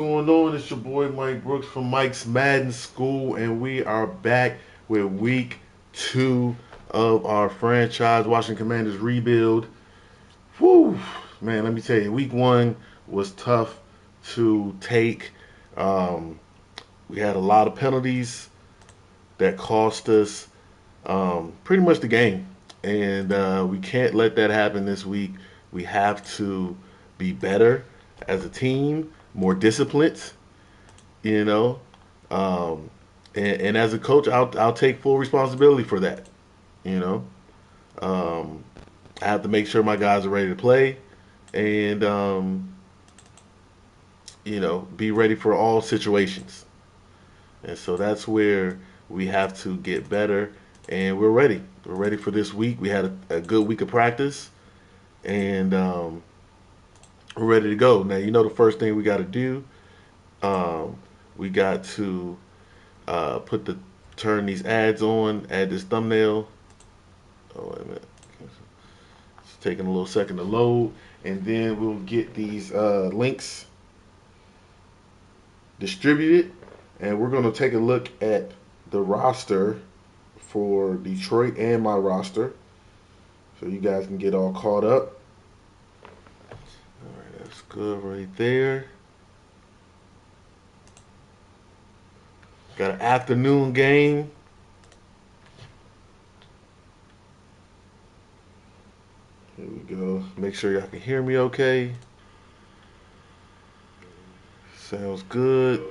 What's going on? It's your boy Mike Brooks from Mike's Madden School, and we are back with week 2 of our franchise Washington Commanders rebuild. Whew, man, let me tell you, week 1 was tough to take. Um, we had a lot of penalties that cost us pretty much the game, and we can't let that happen this week. We have to be better as a team, more disciplined, you know. Um, and as a coach, I'll take full responsibility for that. You know, um, I have to make sure my guys are ready to play, and be ready for all situations. And so that's where we have to get better, and we're ready. We're ready for this week. We had a good week of practice, and we're ready to go. Now, the first thing we got to do, um, we got to put the turn these ads on, add this thumbnail. Oh, wait a minute. It's taking a little second to load. And then we'll get these links distributed. And we're going to take a look at the roster for Detroit and my roster. So you guys can get all caught up. All right, that's good right there. Got an afternoon game. Here we go. Make sure y'all can hear me okay. Sounds good.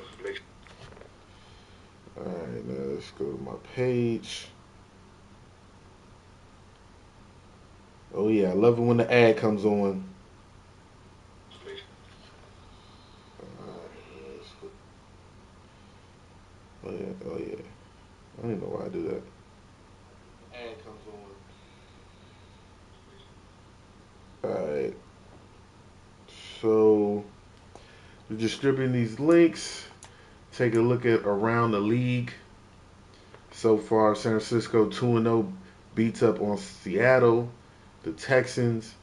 Alright, now let's go to my page. Oh yeah, I love it when the ad comes on. Oh yeah, oh yeah. I don't know why I do that. Ad comes on. Alright, so we're distributing these links. Take a look at around the league. So far, San Francisco 2-0 beats up on Seattle. The Texans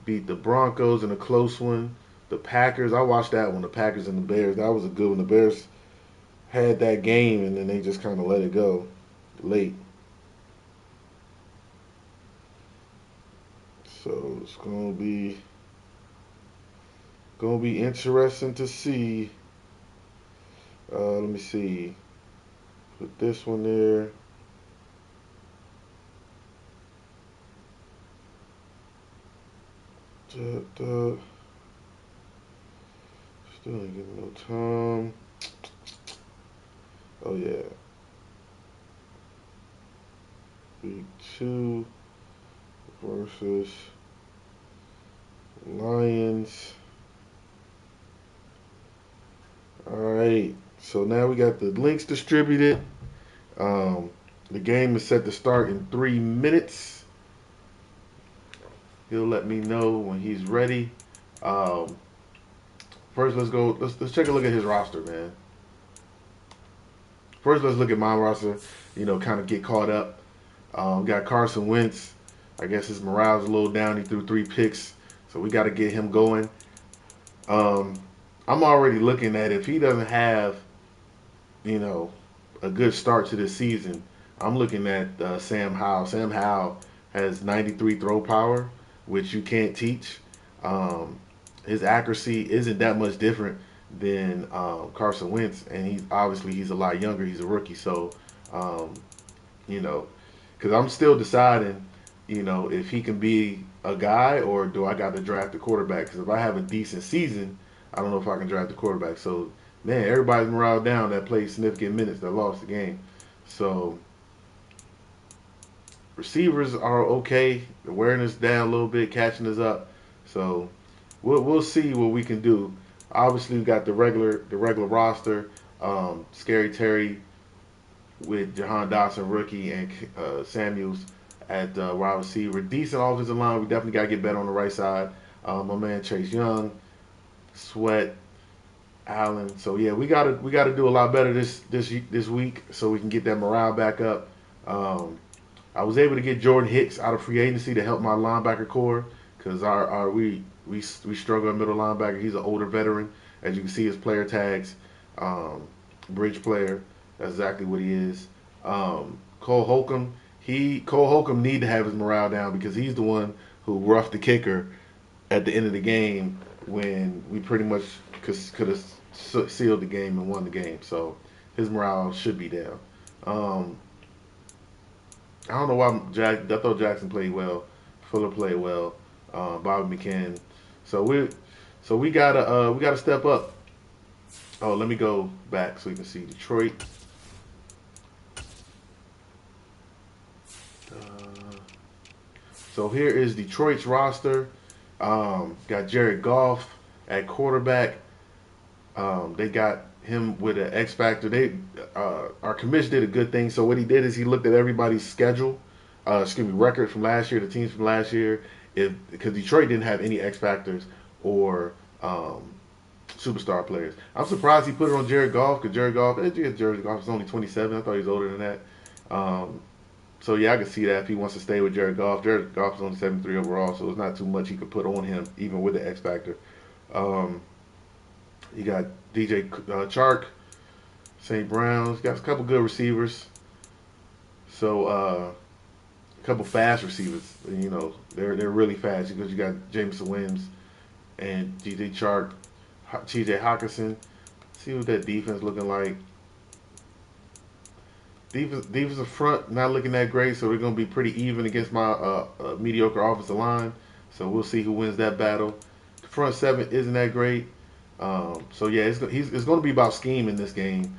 beat the Broncos in a close one. The Packers, I watched that one, the Packers and the Bears. That was a good one. The Bears had that game and then they just kind of let it go late. So it's gonna be interesting to see. Let me see. Put this one there. Duh, duh. Still ain't getting no time. Oh yeah. Week 2 versus Lions. All right. So now we got the links distributed. Um, the game is set to start in 3 minutes. He'll let me know when he's ready. Um, First, let's go. Let's take a look at his roster, man. First, let's look at my roster. Kind of get caught up. Got Carson Wentz. I guess his morale's a little down. He threw 3 picks, so we got to get him going. Um, I'm already looking at if he doesn't have, you know, a good start to this season. I'm looking at Sam Howell. Sam Howell has 93 throw power, which you can't teach. Um, his accuracy isn't that much different than Carson Wentz, and he's a lot younger. He's a rookie, so um, you know, because I'm still deciding, if he can be a guy or do I got to draft a quarterback? Because if I have a decent season, I don't know if I can draft a quarterback. So, man, everybody's morale down that played significant minutes that lost the game. So, receivers are okay. The awareness down a little bit, catching us up. So, we'll see what we can do. Obviously, we got the regular roster. Scary Terry with Jahan Dotson, rookie, and Samuels at wide receiver. Decent offensive line. We definitely got to get better on the right side. My man Chase Young, Sweat, Allen. So yeah, we gotta do a lot better this week so we can get that morale back up. Um, I was able to get Jordan Hicks out of free agency to help my linebacker core because we struggle at middle linebacker. He's an older veteran As you can see, his player tags, bridge player. That's exactly what he is. Cole Holcomb. Cole Holcomb need to have his morale down because he's the one who roughed the kicker at the end of the game when we pretty much could have sealed the game and won the game. So his morale should be down. Um, I don't know why I thought Jackson played well. Fuller played well. Bobby McCann. So we gotta step up. Oh, let me go back so you can see Detroit. Uh, so here is Detroit's roster. Got Jared Goff at quarterback. They got him with an X factor. Our commission did a good thing. So what he did is he looked at everybody's schedule, record from last year, the teams from last year. If because Detroit didn't have any X factors or superstar players. I'm surprised he put it on Jared Goff because Jared Goff is only 27. I thought he was older than that. Um, so yeah, I can see that if he wants to stay with Jared Goff. Jared Goff is only 73 overall, so it's not too much he could put on him, even with the X factor. Um, you got DJ Chark, St. Brown's. Got a couple good receivers. So a couple fast receivers. You know, they're really fast because you got Jameson Williams and DJ Chark, TJ Hawkinson. See what that defense looking like. Defensive front not looking that great, so we're gonna be pretty even against my mediocre offensive line. So we'll see who wins that battle. The front seven isn't that great. So yeah, it's going to be about scheme in this game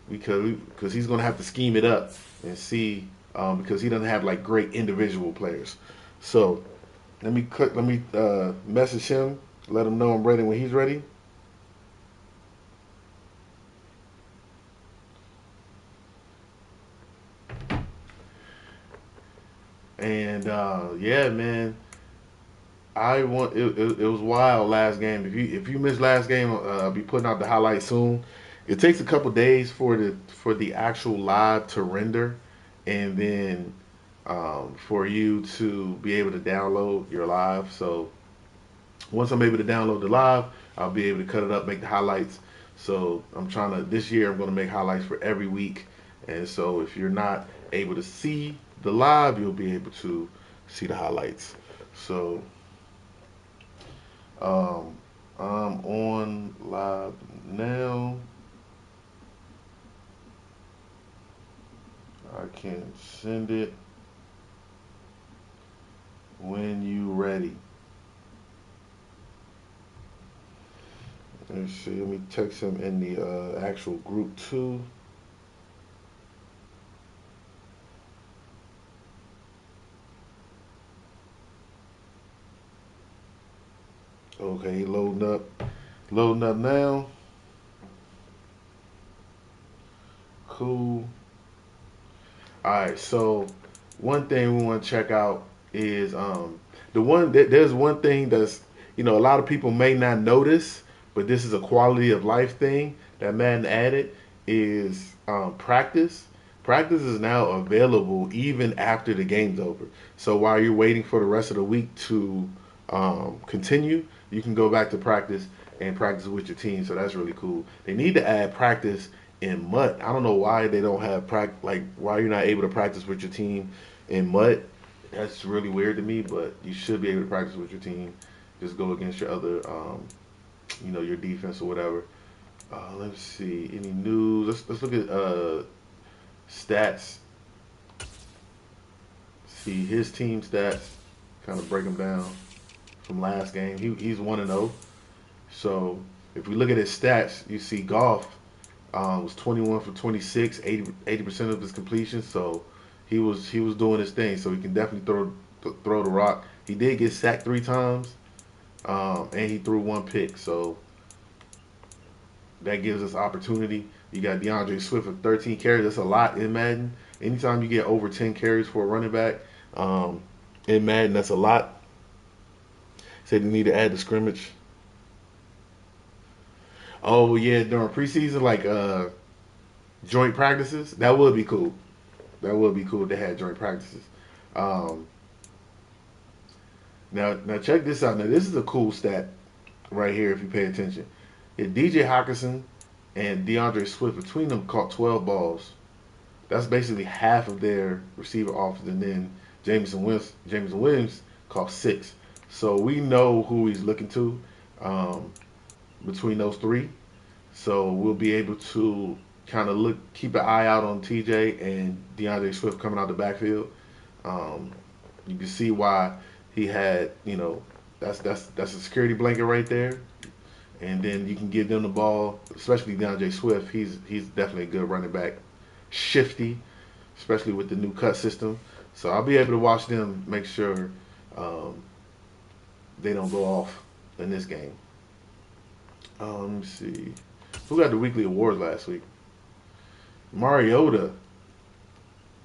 because he's going to have to scheme it up and see because he doesn't have like great individual players. So let me message him, let him know I'm ready when he's ready. And yeah, man, it was wild last game. If you missed last game, I'll be putting out the highlights soon. It takes a couple days for the actual live to render, and then for you to be able to download your live. So once I'm able to download the live, I'll be able to cut it up, make the highlights. So I'm trying to this year. I'm going to make highlights for every week, and so if you're not able to see the live, you'll be able to see the highlights. So um, I'm on live now. I can send it when you ready. Let's see. Let me text him in the actual group too. Okay, loading up now. Cool. All right. So one thing we want to check out is there's one thing that's a lot of people may not notice, but this is a quality of life thing that Madden added is practice. Practice is now available even after the game's over. So while you're waiting for the rest of the week to continue, you can go back to practice and practice with your team. So that's really cool. They need to add practice in MUT. I don't know why they don't have why you're not able to practice with your team in MUT. That's really weird to me, but you should be able to practice with your team. Just go against your other, your defense or whatever. Let's see. Any news? Let's look at stats. See his team stats. Kind of break them down from last game. He's 1-0. So if we look at his stats, you see Goff was 21 for 26, 80% of his completion. So he was doing his thing. So he can definitely throw the rock. He did get sacked 3 times, and he threw 1 pick. So that gives us opportunity. You got DeAndre Swift with 13 carries. That's a lot in Madden. Anytime you get over 10 carries for a running back in Madden, that's a lot. Said you need to add the scrimmage. Oh yeah, during preseason, like joint practices, that would be cool. That would be cool to have joint practices. Um, now check this out. Now this is a cool stat right here if you pay attention. DJ Hawkinson and DeAndre Swift between them caught 12 balls. That's basically half of their receiver offense, and then Jameson Williams caught 6. So we know who he's looking to um, between those three. So we'll be able to kind of keep an eye out on TJ and DeAndre Swift coming out the backfield. Um, you can see why he had, that's a security blanket right there. And then you can give them the ball, especially DeAndre Swift. He's definitely a good running back, shifty, especially with the new cut system. So I'll be able to watch them, make sure um, they don't go off in this game. Let me see. Who got the weekly awards last week? Mariota.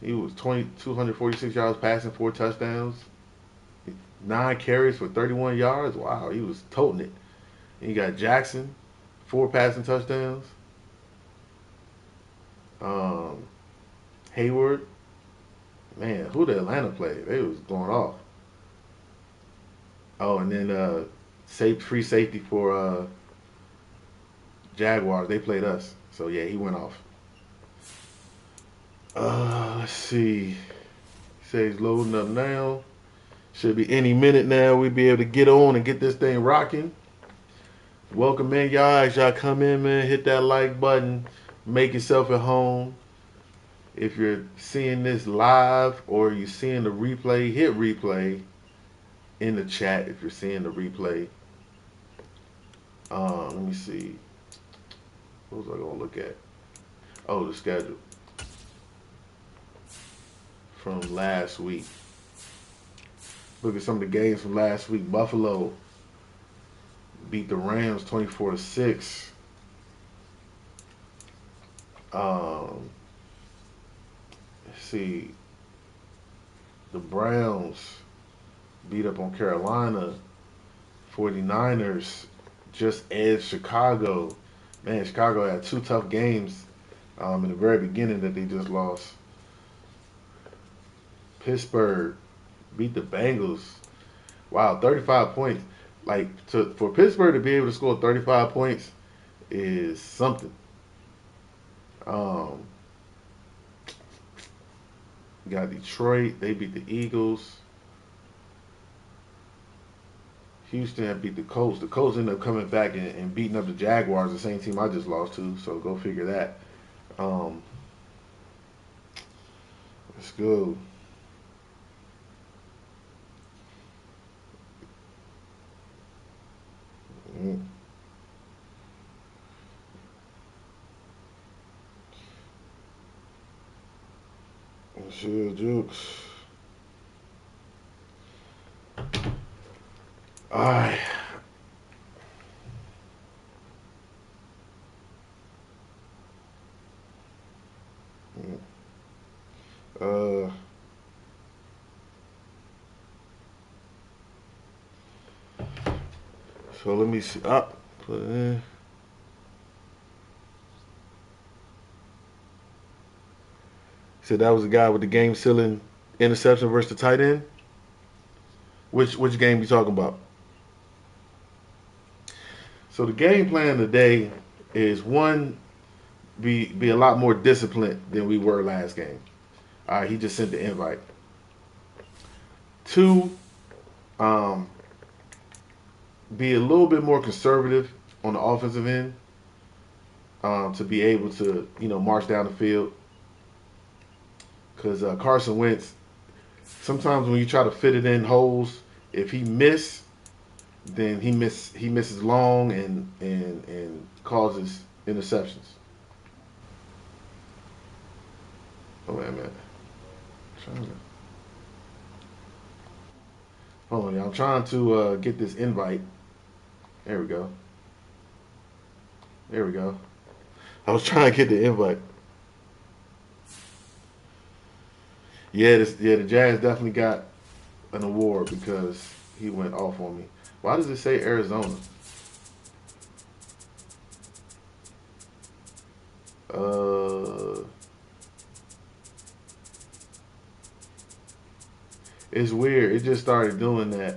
He was 246 yards passing, 4 touchdowns, 9 carries for 31 yards. Wow, he was toting it. And you got Jackson, 4 passing touchdowns. Um, Hayward, man, who did Atlanta play? They was going off. Oh, and then free safety for Jaguars. They played us, so yeah, he went off. Let's see. He says he's loading up now. Should be any minute now. We'll be able to get on and get this thing rocking. Welcome in, y'all. As y'all come in, man, hit that like button. Make yourself at home. If you're seeing this live or you're seeing the replay, hit replay in the chat if you're seeing the replay. Let me see. What was I going to look at? Oh, the schedule from last week. Look at some of the games from last week. Buffalo beat the Rams 24-6. Let's see. The Browns beat up on Carolina. 49ers just edged Chicago. Man, Chicago had 2 tough games in the very beginning that they just lost. Pittsburgh beat the Bengals. Wow, 35 points. Like, for Pittsburgh to be able to score 35 points is something. Um, got Detroit. They beat the Eagles. Houston had beat the Colts. The Colts ended up coming back and beating up the Jaguars, the same team I just lost to. So go figure that. Um, let's go. Mm. Sure, jokes. All right. Uh, so let me see. Put it in. So that was the guy with the game sealing interception versus the tight end. Which game you talking about? So the game plan today is one, be a lot more disciplined than we were last game. All right, he just sent the invite. 2, um, be a little bit more conservative on the offensive end to be able to march down the field. Because Carson Wentz, sometimes when you try to fit it in holes, if he then he misses long and causes interceptions. Oh wait a minute. Hold on, y'all. I'm trying to get this invite. There we go. There we go. I was trying to get the invite. Yeah, the Jazz definitely got an award because he went off on me. Why does it say Arizona? Uh, it's weird. It just started doing that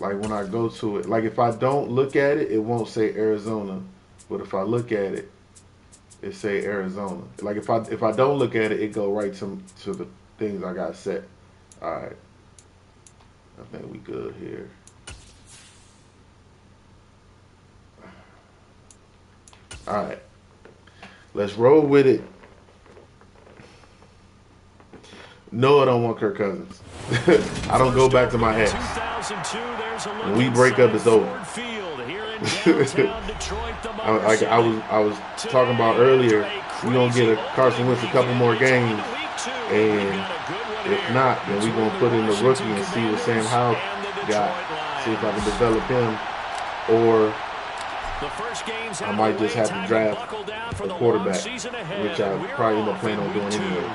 Like when I go to it, like if I don't look at it, it won't say Arizona. But if I look at it, it say Arizona. Like if I don't look at it, it go right to the things I got set. All right, I think we good here. All right, let's roll with it. No, I don't want Kirk Cousins. I don't go back to my ex. When we break up, it's over. I was talking about earlier, we're going to get a Carson Wentz a couple more games. And if not, then we're going to put in the rookie and see what Sam Howell got. See if I can develop him. Or I might just have to draft a quarterback, which I probably end up planning on doing anyway.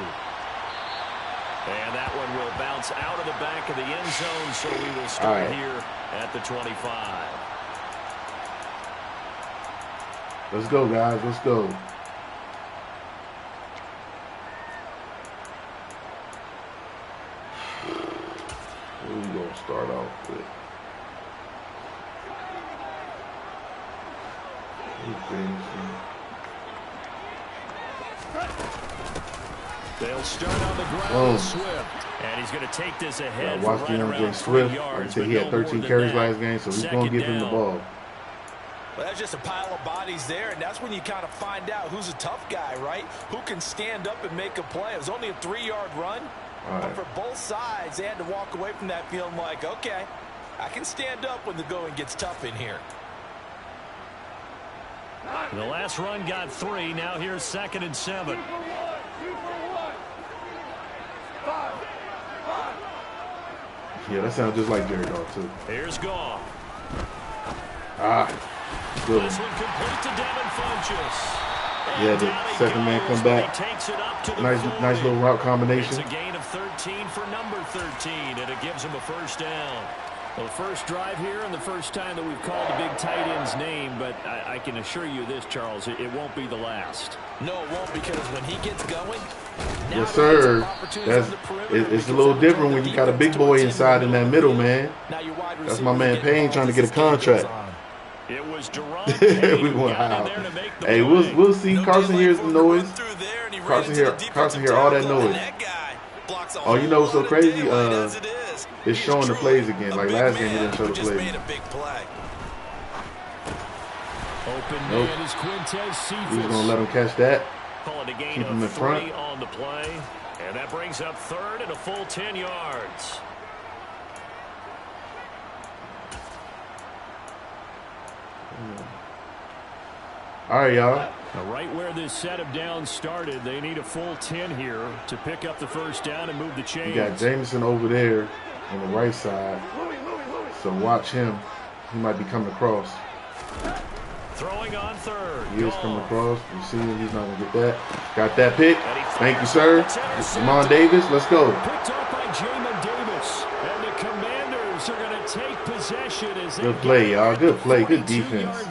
And that one will bounce out of the back of the end zone, so we will start here at the 25. Let's go, guys. Let's go. What are we going to start off with? They'll start on the ground with Swift. And he's going to take this ahead. Watch the young Swift. Like I said, he had 13 carries last game, so he's going to give him the ball. Well, that's just a pile of bodies there, and that's when you kind of find out who's a tough guy, right? Who can stand up and make a play. It was only a 3-yard run, but for both sides, they had to walk away from that feeling like, okay, I can stand up when the going gets tough in here. The last run got 3. Now here's 2nd and 7. Yeah, that sounds just like Jared Goff, too. Here's Goff. Good. This one complete to Devin Funchess. Yeah, the second man come back. Nice little route combination. It's a gain of 13 for number 13, and it gives him a first down. Well, the first drive here and the first time that we've called a big tight end's name, but I can assure you this, Charles, it won't be the last. No, it won't, because when he gets going, yes, sir. It's a little different when you got a big boy inside in that middle, man. That's my man Payne trying to get a contract. It was Jerome. We went out. Hey, we'll see. Carson hears the noise. Carson hear all that noise. Oh, you know what's so crazy? It's showing the plays again. Like last game, he didn't show the plays. Nope. He's gonna let him catch that. Keep him in front. On the play, and that brings up 3rd and a full 10 yards. All right, y'all. Right where this set of downs started, they need a full 10 here to pick up the first down and move the chains. You got Jameson over there on the right side, so watch him. He might be coming across. Throwing on 3rd. He is coming across. You see him. He's not going to get that. Got that pick. Thank you, sir. Jamon Davis. Let's go. Picked up by Jamin Davis. And the Commanders are going to take possession as good play, y'all. Good play. Good defense.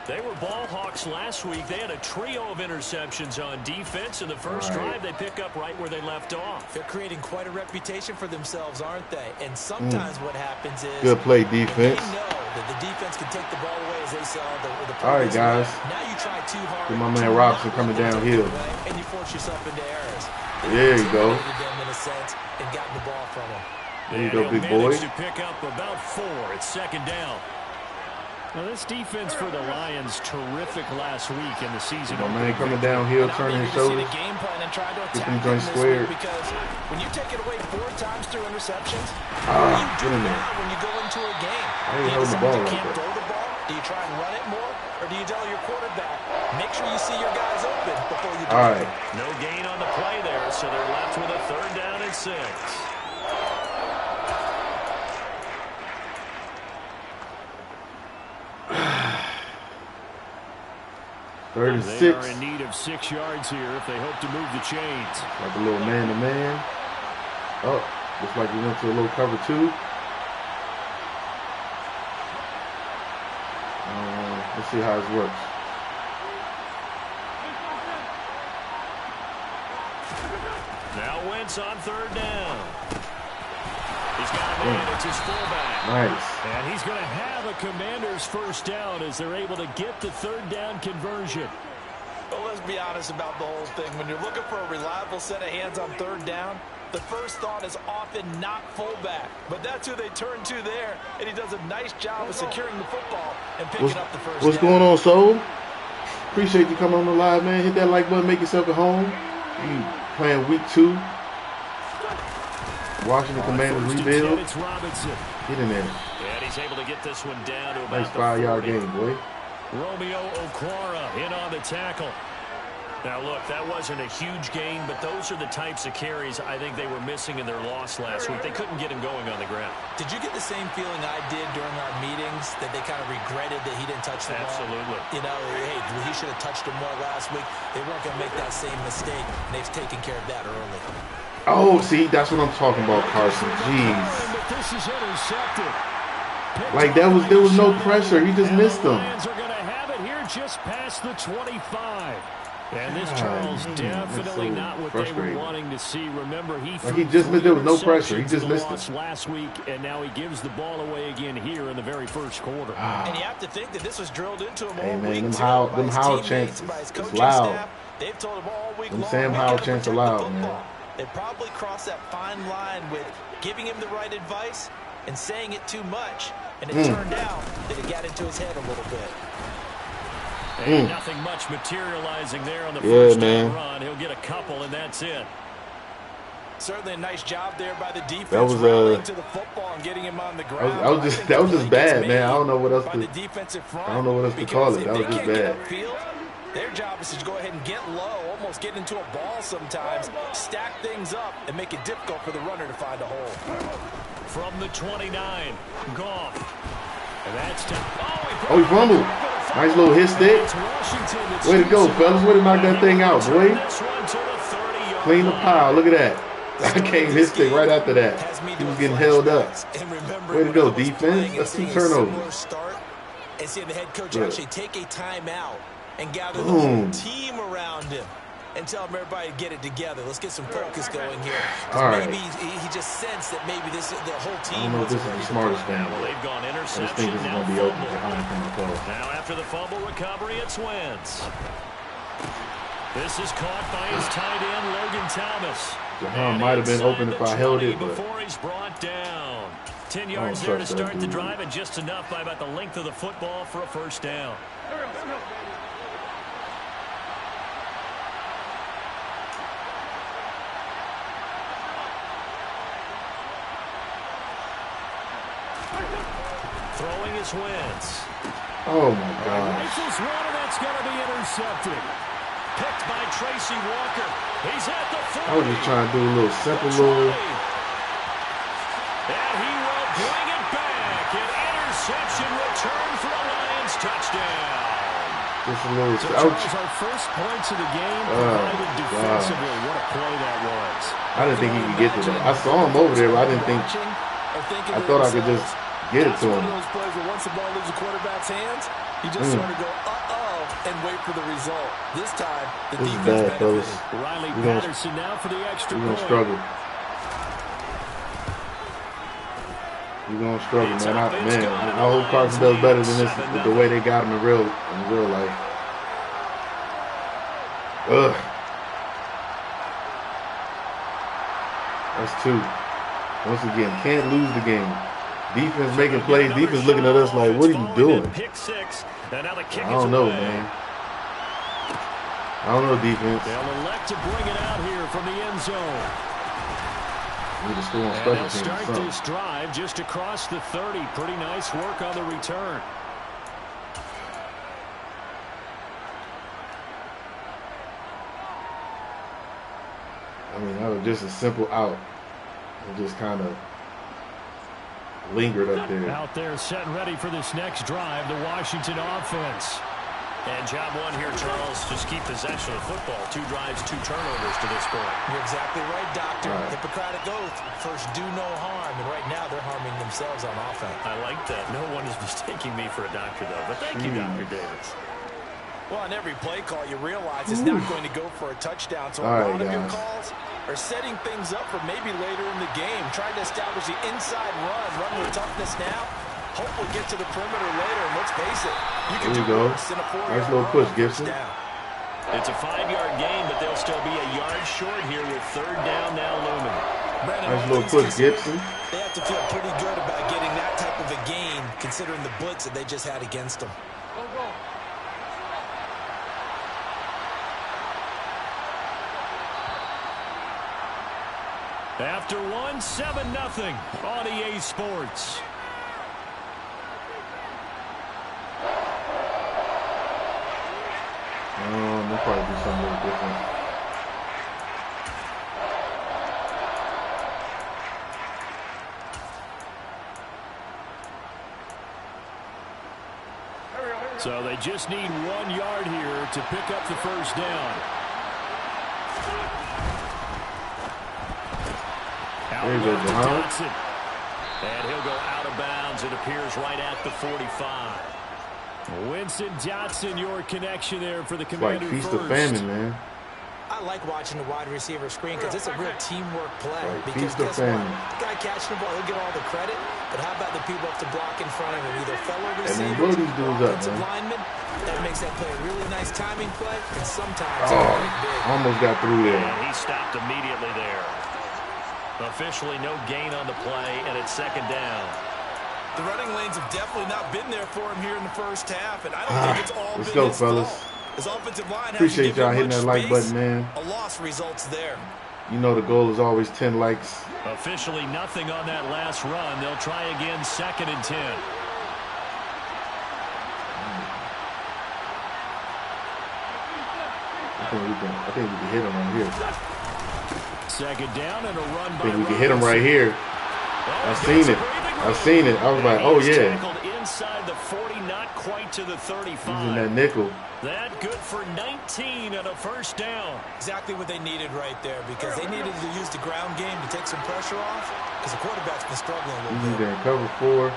They were ball hawks last week. They had a trio of interceptions on defense. In the first drive, they pick up right where they left off. They're creating quite a reputation for themselves, aren't they? And sometimes what happens is good play defense. They know that the defense can take the ball away as they saw the all right, guys. Now you try too hard. Get my man Robinson coming downhill. And you force yourself into errors. There you go. In a sense, and gotten the ball from him. There you go, big boy. To pick up about 4. It's 2nd down. Now, this defense for the Lions, terrific last week in the season. My man coming downhill, turning his shoulders. Get them joints squared. Because when you take it away 4 times through interceptions, get in there. When you go into a game, I ain't holding the ball like that. Throw the ball? Do you try and run it more, or do you tell your quarterback, make sure you see your guys open before you do it? All right. No gain on the play there, so they're left with a 3rd down and 6. 3rd and 6. They are in need of 6 yards here if they hope to move the chains. Like a little man-to-man. Oh, looks like we went to a little cover 2. Let's see how this works. Now Wentz on 3rd down. He's got a man. It's his fullback. Nice. And he's going to have a Commanders first down as they're able to get the third down conversion. Well, let's be honest about the whole thing. When you're looking for a reliable set of hands on third down, the first thought is often not fullback. But that's who they turn to there, and he does a nice job of securing the football and picking up the first down. What's going on, Soul? Appreciate you coming on the live, man. Hit that like button, make yourself at home. You playing week 2. Washington Commanders rebuild. Get in there. And he's able to get this one down to about nice 5-yard game, boy. Romeo Okwara in on the tackle. Now, look, that wasn't a huge gain, but those are the types of carries I think they were missing in their loss last week. They couldn't get him going on the ground. Did you get the same feeling I did during our meetings, that they kind of regretted that he didn't touch the ball? Absolutely. You know, hey, he should have touched him more last week. They weren't going to make that same mistake, and they've taken care of that early. Oh, see, that's what I'm talking about, Carson. Jeez. This is intercepted. Like, there was no pressure. He just missed them. Lions are going to have it here just past the 25. And this, Charles, definitely not what they were wanting to see. Remember, he just missed. There was no pressure. He just missed it last week, and now he gives the ball away again here in the very first quarter. And you have to think that this was drilled into him hey, all man, week. Them Howell chances. It's loud. They've told him all week them long. Sam Howell chances are loud, man. They probably crossed that fine line with giving him the right advice and saying it too much. And it turned out that it got into his head a little bit. And nothing much materializing there on the first down run. He'll get a couple, and that's it. Certainly a nice job there by the defense. That was to the football and getting him on the ground. That was just bad, man. I don't know what else to. I don't know what else to call it. That was just bad. Their job is to go ahead and get low, almost get into a ball sometimes, stack things up, and make it difficult for the runner to find a hole. From the 29, Goff. And that's tough. Oh, he fumbled. Nice little hit stick. Way to go, fellas. Way to knock that thing out, boy. Clean the pile. Look at that. I came his stick right after that. He was getting held up. Way to go, defense. That's 2 turnovers. And seeing the head coach actually take a timeout and gather the whole team around him and tell everybody to get it together. Let's get some focus going here. All right. Maybe he just sensed that maybe the whole team. I don't know if this is the smartest thing. Well, they've gone interception. I just think this is going to be open behind from the goal. Now after the fumble recovery, it's Wentz. This is caught by his tight end, Logan Thomas. Jahan might have been open if I held it, but before he's brought down. 10 yards there to start the drive, and just enough by about the length of the football for a first down. Throwing his Wentz. Oh my God. Rifles one, and that's going to be intercepted. Picked by Tracy Walker. He's at the 40. I was just trying to do a little simple little. And he will bring it back. An interception return for a Lions touchdown. Just a little. So Charles, our first points of the game provided defensively. What a play that was. I didn't think he could get to that. I saw him over there, but I didn't think. I thought I could just get it to him. One of those plays where once the ball leaves the quarterback's hands, you just sort of go, and wait for the result. This time, the this defense is bad, fellas. Riley Patterson now for the extra point. We're going to struggle. We're going to struggle, man. I hope Carson does better than this, the way they got him in real life. Ugh. That's 2. Once again, can't lose the game. Defense making plays. Defense looking at us like, what are you doing? I don't know, man. I don't know, defense. They'll elect to bring it out here from the end zone. We just still on and they'll start this drive just across the 30. Pretty nice work on the return. I mean, that was just a simple out. It just kind of lingered up there. Out there set and ready for this next drive, the Washington offense. And job one here, Charles, just keep possession of the football. 2 drives, 2 turnovers to this point. You're exactly right, Doctor. Right. Hippocratic oath. First, do no harm. And right now, they're harming themselves on offense. I like that. No one is mistaking me for a doctor, though. But thank you, Dr. Davis. Well, on every play call, you realize it's not going to go for a touchdown. So a lot of your calls, are setting things up for maybe later in the game. Trying to establish the inside run with toughness now. Hopefully get to the perimeter later. And let's face it, you can do worse than a 4-yard nice little push, Gibson. It's a 5-yard gain, but they'll still be a yard short here with 3rd down now looming. Nice little push, Gibson. They have to feel pretty good about getting that type of a gain, considering the blitz that they just had against them. After one, 7-0 on EA Sports. They'll probably do something a little different. So they just need 1 yard here to pick up the 1st down. There you go, Johnson. And he'll go out of bounds. It appears right at the 45. Winston Johnson, your connection there for the Commanders. Like feast of famine, man. I like watching the wide receiver screen because it's a real teamwork play. Like because feast of famine. The guy catching the ball, he'll get all the credit. But how about the people up to block in front of him? Either fellow receivers blow these dudes up, man. linemen. That makes that play a really nice timing play. And sometimes big. Almost got through there. And he stopped immediately there. Officially no gain on the play, and it's 2nd down. The running lanes have definitely not been there for him here in the first half, and I don't think it's all let's been go, his fellas. fault. His offensive line Appreciate y'all hitting that like button, man. A loss results there. You know the goal is always 10 likes. Officially nothing on that last run. They'll try again, 2nd and 10. I think we can hit him right here. 2nd down and a run by I think we can hit him right here. I seen it. I was like, oh yeah. Inside the 40, not quite to the 35. Using that nickel. That good for 19 and a 1st down. Exactly what they needed right there, because they needed to use the ground game to take some pressure off, because the quarterback's been struggling a little bit. He's in cover 4. No,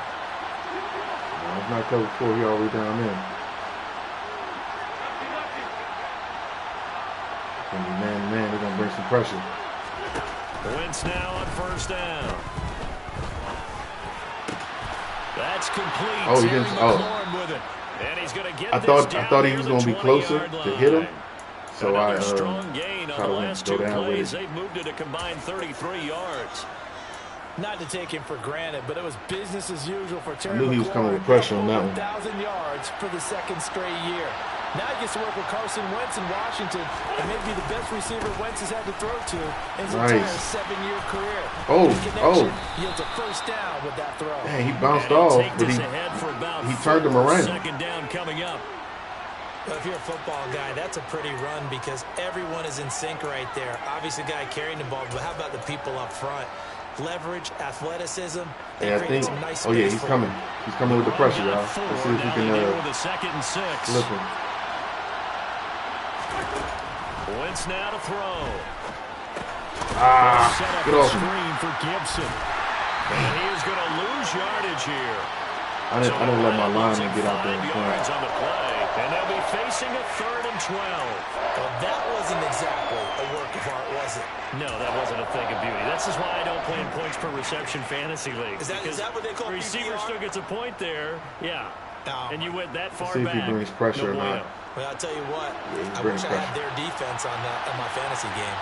it's not cover 4. He all the way down there. Man, they're going to bring some pressure. Wentz now on 1st down. That's complete. Oh, he didn't. With it. And he's going to get I thought he was going to be closer to hit him. So I strong gain on the last 2 plays. They moved it a combined 33 yards. Not to take him for granted, but it was business as usual for Terry. I knew he was coming with pressure on that one. 1,000 yards for the 2nd straight year. Now he gets to work with Carson Wentz in Washington, and maybe the best receiver Wentz has had to throw to in his entire 7-year career. Yields a 1st down with that throw. Man, he bounced off, but he turned him around. 2nd down coming up. Well, if you're a football guy, that's a pretty run because everyone is in sync right there. Obviously, the guy carrying the ball, but how about the people up front? Leverage, athleticism. Yeah, I think. Nice he's coming. He's coming with the pressure, y'all. Let's see if we can flip him. Wentz now to throw. Get off him. Screen for Gibson. And he is going to lose yardage here. I didn't let my lineman get out there in front. On the play, and they'll be facing a 3rd and 12. Well, that wasn't exactly a work of art, was it? No, that wasn't a thing of beauty. This is why I don't play in points per reception fantasy leagues. Is that what they call receiver PPR? Still gets a point there. Yeah. And you went that far see back. If he brings pressure or not. Well, I'll tell you what. I wish I had their defense on my fantasy game.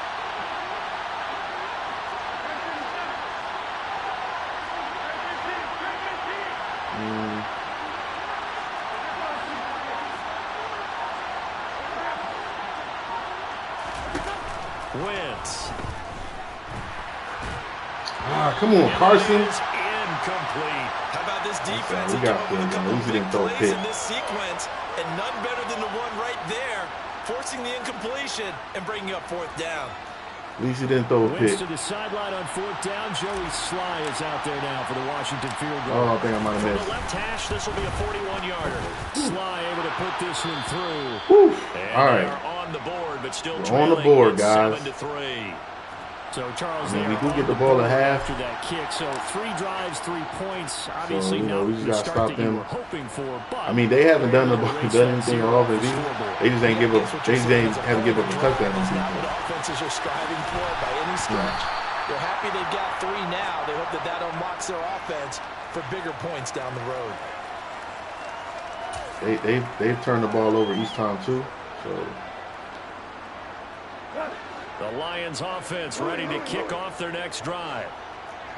Wentz. Come on, Carson. Incomplete. How about this defense? We got this. In this sequence, and none better than the one right there, forcing the incompletion and bringing up 4th down. At least he didn't throw a pick. To the sideline on 4th down. Joey Sly is out there now for the Washington field goal. Oh, I think I might have missed. The left hash, this will be a 41-yarder. Sly able to put this one through. Woo. And all right. They are on the board, but still on the board, guys. 7-3. So, Charles, I mean, we do get the ball at half. After that kick, so 3 drives, 3 points. Obviously, so, we just got to stop them. Hoping for, but I mean, they haven't done anything on offense. They just ain't give up. Haven't given up a touchdown on defense. What offenses are striving for by any stretch. They're happy they've got 3 now. They hope that unlocks their offense for bigger points down the road. They've turned the ball over each time too. So. The Lions offense ready to kick off their next drive.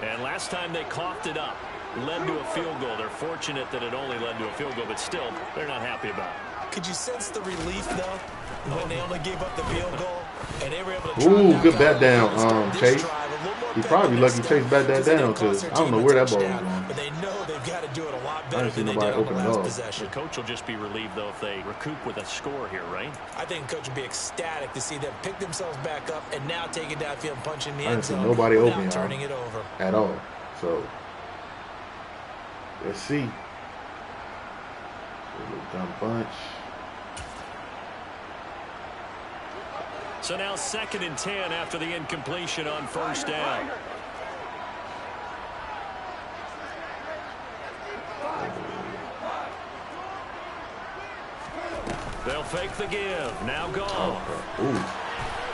And last time they coughed it up, led to a field goal. They're fortunate that it only led to a field goal, but still, they're not happy about it. Could you sense the relief, though, when they only gave up the field goal and they were able to good bat down, Chase. He's probably lucky Chase bat that down because I don't know where that ball was going. But they know they've got to do it a lot better than they nobody did on the open last up. possession. The coach will just be relieved, though, if they recoup with a score here, right? I think the coach will be ecstatic to see them pick themselves back up and now take it downfield and punch in the end zone nobody open, without turning it over. At all. So, let's see. A little dumb bunch. So now 2nd and 10 after the incompletion on 1st down. They'll fake the give. Now gone.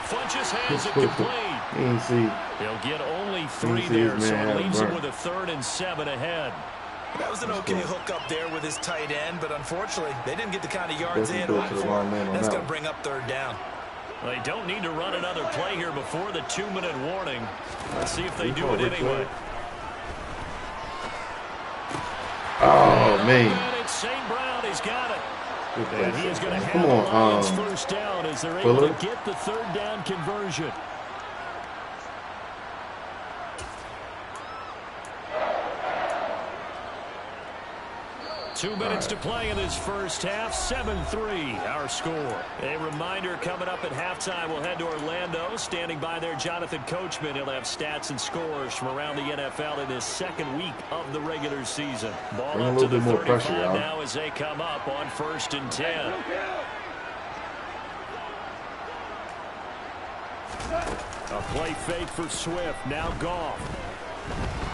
Funches has it complete. They'll get only 3 there, so it leaves him with a 3rd and 7 ahead. That was an okay hook up there with his tight end, but unfortunately, they didn't get the kind of yards they had hoped for. That's going to bring up 3rd down. They don't need to run another play here before the 2-minute warning. Let's see if they do it anyway. Oh, man. And it's St. Brown. He's got it. And he is going to have the Lions first down as they're able to get the 3rd down conversion. Two minutes to play in this first half. 7-3 our score. A reminder coming up at halftime. We'll head to Orlando. Standing by there, Jonathan Coachman. He'll have stats and scores from around the NFL in his 2nd week of the regular season. Ball up to the 35 now as they come up on 1st and 10. A play fake for Swift. Now Goff.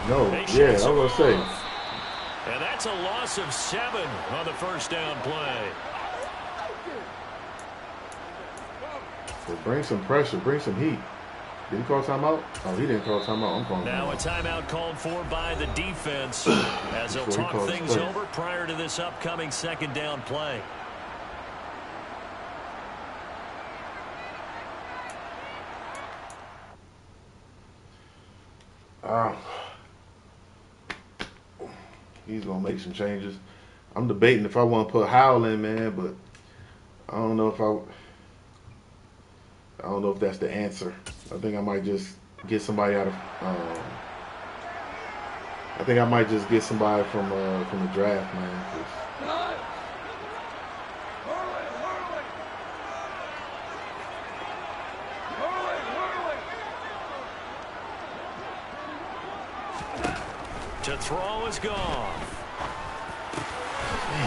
No, yeah, I was going to say. And that's a loss of 7 on the 1st down play. So bring some pressure, bring some heat. Did he call timeout? Oh, he didn't call timeout. I'm calling now timeout. A timeout called for by the defense as they'll talk things over prior to this upcoming 2nd down play. He's going to make some changes. I'm debating if I want to put Howell in, man, but I don't know if that's the answer. I think I might just get somebody out of I think I might just get somebody from the draft, man. To throw is gone.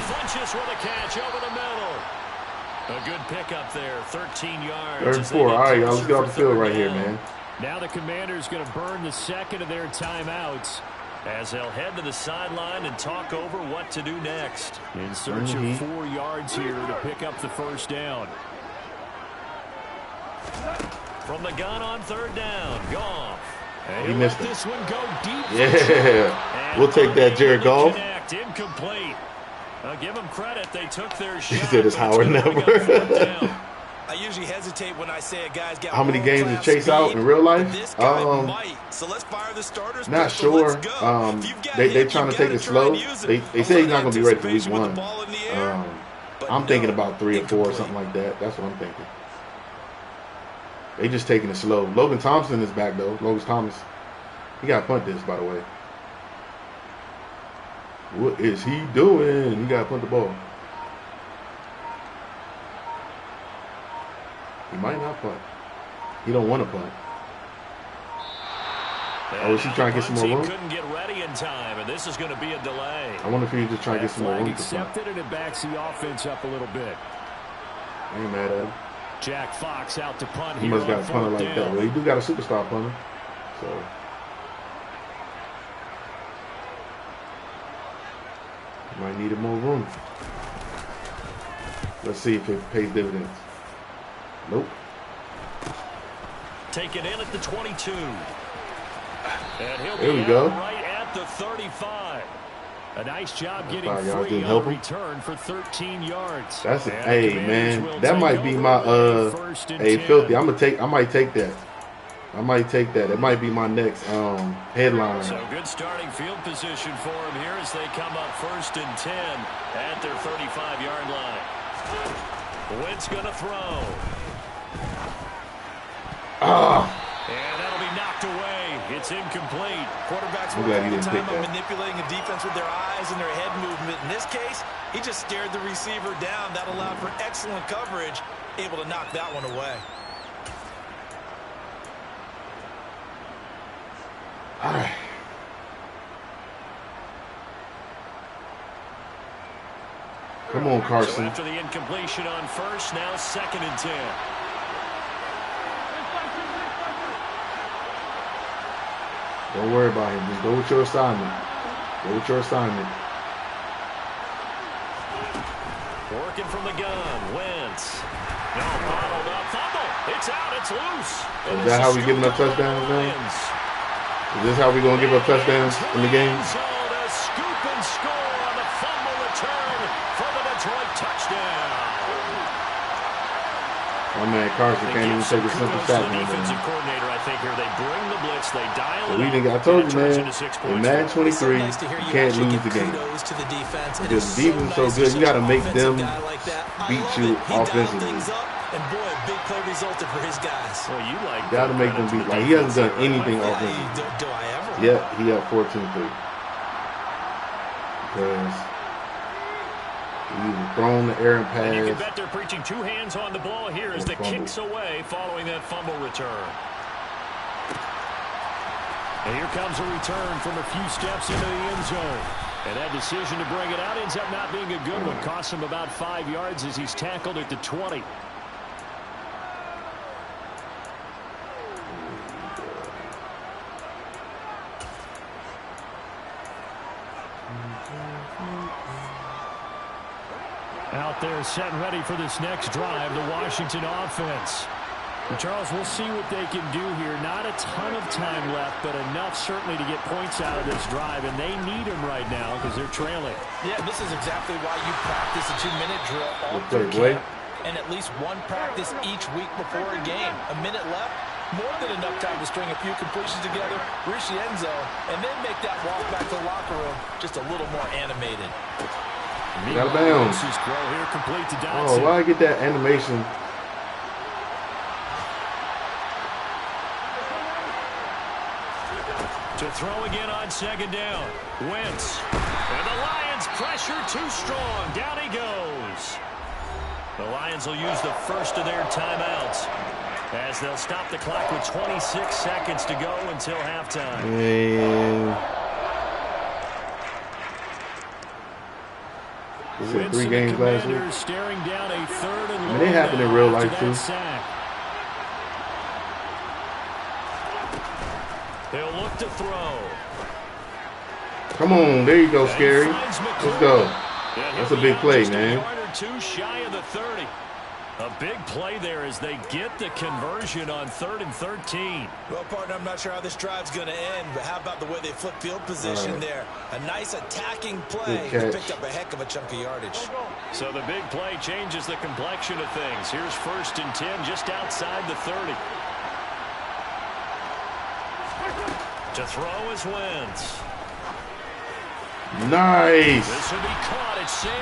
Funches with a catch over the middle. A good pickup there, 13 yards. 3rd and 4. All right, y'all, let's get off the field right here, man. Now the Commanders going to burn the 2nd of their timeouts as they'll head to the sideline and talk over what to do next. In search of 4 yards here to pick up the 1st down. From the gun on 3rd down, Goff. He missed it. This one go deep. Yeah, we'll take that, Jared Goff. Incomplete. Give them credit. They took their shot. He said it's Howard never. I usually hesitate when I say a guy's got. How many games did Chase out in real life? So let's fire the starters. Not sure. They trying to take it slow. They say he's not going to be ready for week 1. I'm thinking about 3 or 4 or something like that. That's what I'm thinking. They just taking it slow. Logan Thompson is back though. Logan Thomas. He got to punt this, by the way. What is he doing? He got to punt the ball. He might not punt. He don't want to punt. Oh, is he trying to get some more room? Couldn't get ready in time, and this is going to be a delay. I wonder if he's just trying to get some more room. Accepted, and it backs the offense up a little bit. I ain't mad at him. Jack Fox out to punt he here. Must got a punter like that. Well, he do got a superstar punter. So. Might need more room. Let's see if it pays dividends. Nope. Take it in at the 22. And he'll there be we go. Right at the 35. A nice job getting free on the return for 13 yards. That's it. Hey man, that might be my hey Filthy. I might take that. I might take that. It might be my next headline. So good starting field position for him here as they come up 1st and 10 at their 35-yard line. Wentz gonna throw. And that'll be knocked away. It's incomplete. Quarterbacks work all the time on manipulating a defense with their eyes and their head movement. In this case, he just stared the receiver down. That allowed for excellent coverage, able to knock that one away. All right. Come on, Carson. So after the incompletion on 1st, now 2nd and 10. Don't worry about him. Just go with your assignment. Go with your assignment. Working from the gun. Wentz. No, bottled up. Fumble. It's out. It's loose. Is that how we give enough touchdowns now? Is this how we going to give up touchdowns in the game? A scoop and score on the fumble return for the Detroit touchdown. My man Carson can't even take a simple sack. Defensive coordinator, I think here they bring the blitz, they dial it. I told you, man. In Madden 23, you can't lose the game. Because the defense is so good, you got to make them beat you offensively. And boy, a big play resulted for his guys. Well, you got to make them beat. Like he hasn't done anything offensively. Do I ever? Yeah, he had 14-3. Because he's thrown the air and pass. And you can bet they're preaching 2 hands on the ball here as the kicks away following that fumble return. And here comes a return from a few steps into the end zone. And that decision to bring it out ends up not being a good one. Costs him about 5 yards as he's tackled at the 20. Out there set and ready for this next drive, the Washington offense. And Charles, we'll see what they can do here. Not a ton of time left, but enough certainly to get points out of this drive, and they need them right now because they're trailing. Yeah, this is exactly why you practice a 2-minute drill all through camp, and at least one practice each week before a game. A minute left, more than enough time to string a few completions together, reach the end zone, and then make that walk back to the locker room just a little more animated. Out of bounds. Oh, why I get that animation? To throw again on 2nd down. Wentz. And the Lions pressure too strong. Down he goes. The Lions will use the first of their timeouts as they'll stop the clock with 26 seconds to go until halftime. Was it 3 games last week? Staring down a 3rd and long. It happened in real life too. They'll look to throw. Come on, there you go, Scary. Let's go. That's a big play, man. Too shy of the 30. A big play there as they get the conversion on 3rd and 13. Well, partner, I'm not sure how this drive's going to end, but how about the way they flip field position there? A nice attacking play. He picked up a heck of a chunk of yardage. So the big play changes the complexion of things. Here's 1st and 10 just outside the 30. To throw is Wentz. Nice.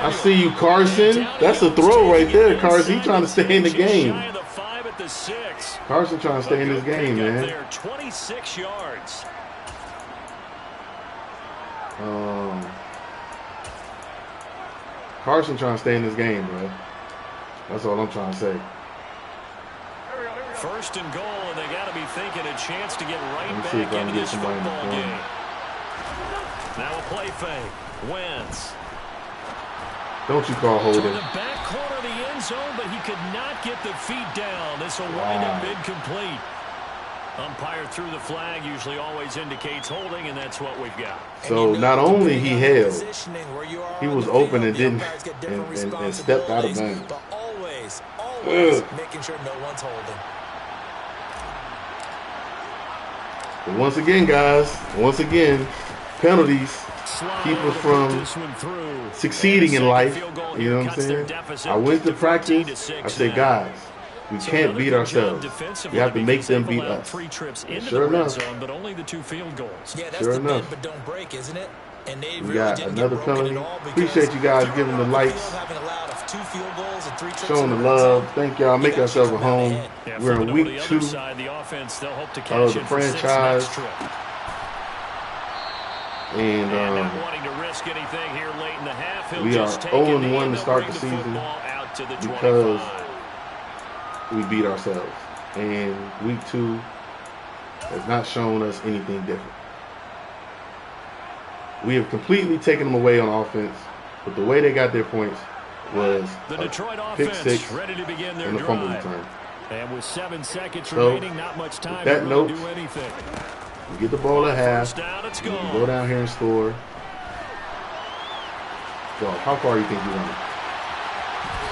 I see you, Carson. That's a throw right there, Carson. He's trying to stay in the game. Carson trying to stay in this game, man. 26 yards. Carson trying to stay in this game, bro. That's all I'm trying to say. 1st and goal, and they got to be thinking a chance to get right back into this football game. Now a play fake. Wentz. Don't you call holding. To the back corner of the end zone, but he could not get the feet down. This will wind up incomplete. Umpire threw the flag, usually always indicates holding, and that's what we've got. So not only he held, he was open and didn't and stepped out of bounds. But always making sure no one's holding. But once again, guys, penalties keep us from succeeding in life. You know what I'm saying? I went to practice. I said, guys, we can't beat ourselves. We have to make them beat us. Sure enough. Sure enough. We got another penalty. Appreciate you guys giving the likes, showing the love. Thank y'all. Make ourselves at home. We're in week 2 of the franchise. And we are 0-1 to start the season because we beat ourselves. And week 2 has not shown us anything different. We have completely taken them away on offense, but the way they got their points was the Detroit pick offense 6 ready to begin their and a fumble drive. return. And with 7 seconds remaining, not much time to really do anything. We get the ball at half. We can go down here and score. So how far do you think you want it?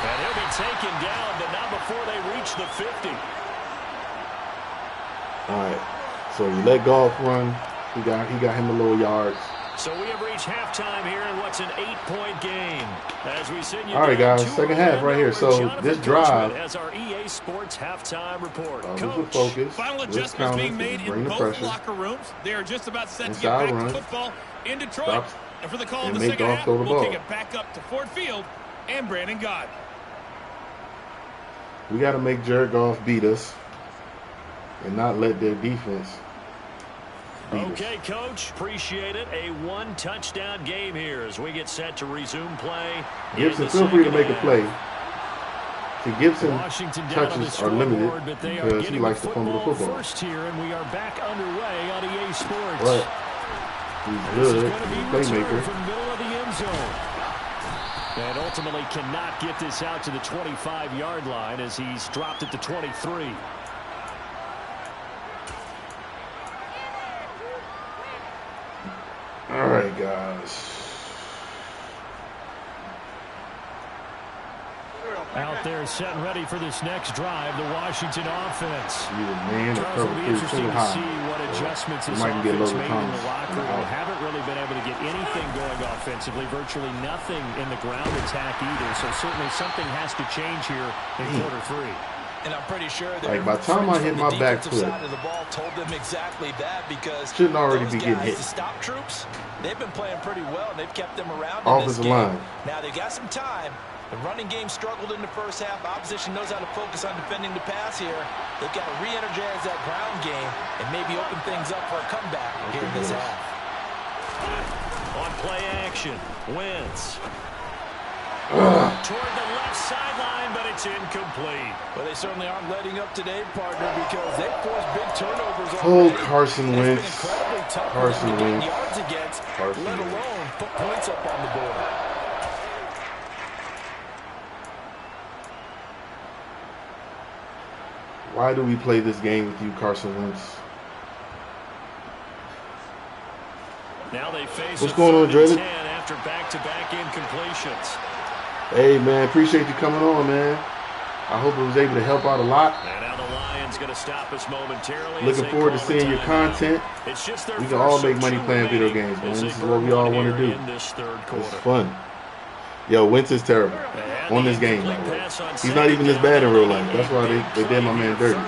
And he'll be taken down, but not before they reach the 50. All right. So we let Goff run. He got him a little yards. So we have reached halftime here in what's an 8-point game. As we send you all right, guys, second half right here. So this drive has our EA Sports halftime report. Coach, focus. Final adjustments being made in both locker rooms. They are just about set to get back to football in Detroit. And for the call of the second half, we'll kick it back up to Ford Field and Brandon Gott. We got to make Jared Goff beat us and not let their defense. Okay, Coach. Appreciate it. A 1-touchdown game here as we get set to resume play. Gibson, feel free to make a play. See, Gibson touches are limited because he likes to fumble the football. First here, and we are back underway on EA Sports. But he's good. He's a playmaker. From the middle of the end zone. And ultimately cannot get this out to the 25-yard line as he's dropped at the 23. All right, guys. Out there set and ready for this next drive, the Washington offense. Man, Charles, it'll be interesting to see what adjustments this offense made in the locker room. They haven't really been able to get anything going offensively, virtually nothing in the ground attack either. So certainly something has to change here in quarter 3. And I'm pretty sure that by the time I hit my back foot, side of the ball told them exactly that because shouldn't already be getting hit. The stop troops, they've been playing pretty well and they've kept them around in this Offensive game. line. Now they got some time. The running game struggled in the first half. Opposition knows how to focus on defending the pass here. They've got to re-energize that ground game and maybe open things up for a comeback here in this half. On play action, Wentz. Toward the left sideline, but it's incomplete. Well, they certainly aren't letting up today, partner, because they forced big turnovers already. Carson Wentz. Carson Wentz. Yards against, let alone put points up on the board. Why do we play this game with you, Carson Wentz? Now they face what's going on, Dredden? After back-to-back incompletions. Hey, man, appreciate you coming on, man. I hope it was able to help out a lot. And now the Lions going to stop us momentarily. Looking forward to seeing your content. We can all make money playing video games, man. This is what we all want to do. It's fun. Yo, Wentz is terrible on this game, by the way. He's not even this bad in real life. That's why they did my man dirty.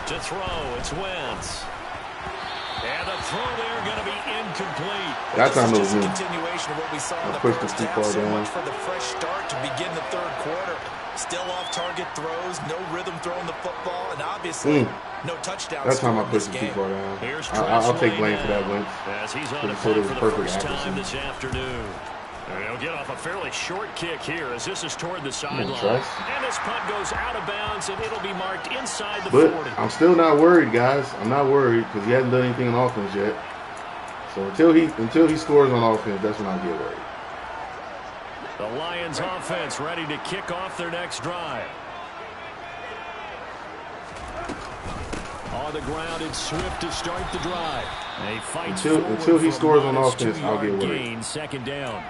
To throw, it's Wentz. And the throw there going to be incomplete. That time it was me. Continuation of what we saw in the pushed first too half. far So down. much for the fresh start to begin the third quarter. Still off-target throws, no rhythm throwing the football, and obviously no touchdowns. That time I pushed it too far down. I'll take blame for that, Wentz. As he's on for the first time this afternoon. And he'll get off a fairly short kick here as this is toward the sideline. And this punt goes out of bounds, and it'll be marked inside the 40. I'm still not worried, guys. I'm not worried because he hasn't done anything on offense yet. So until he scores on offense, that's when I get worried. The Lions offense ready to kick off their next drive. On the ground, it's Swift to start the drive. Until he scores on offense, I'll get worried. Second down.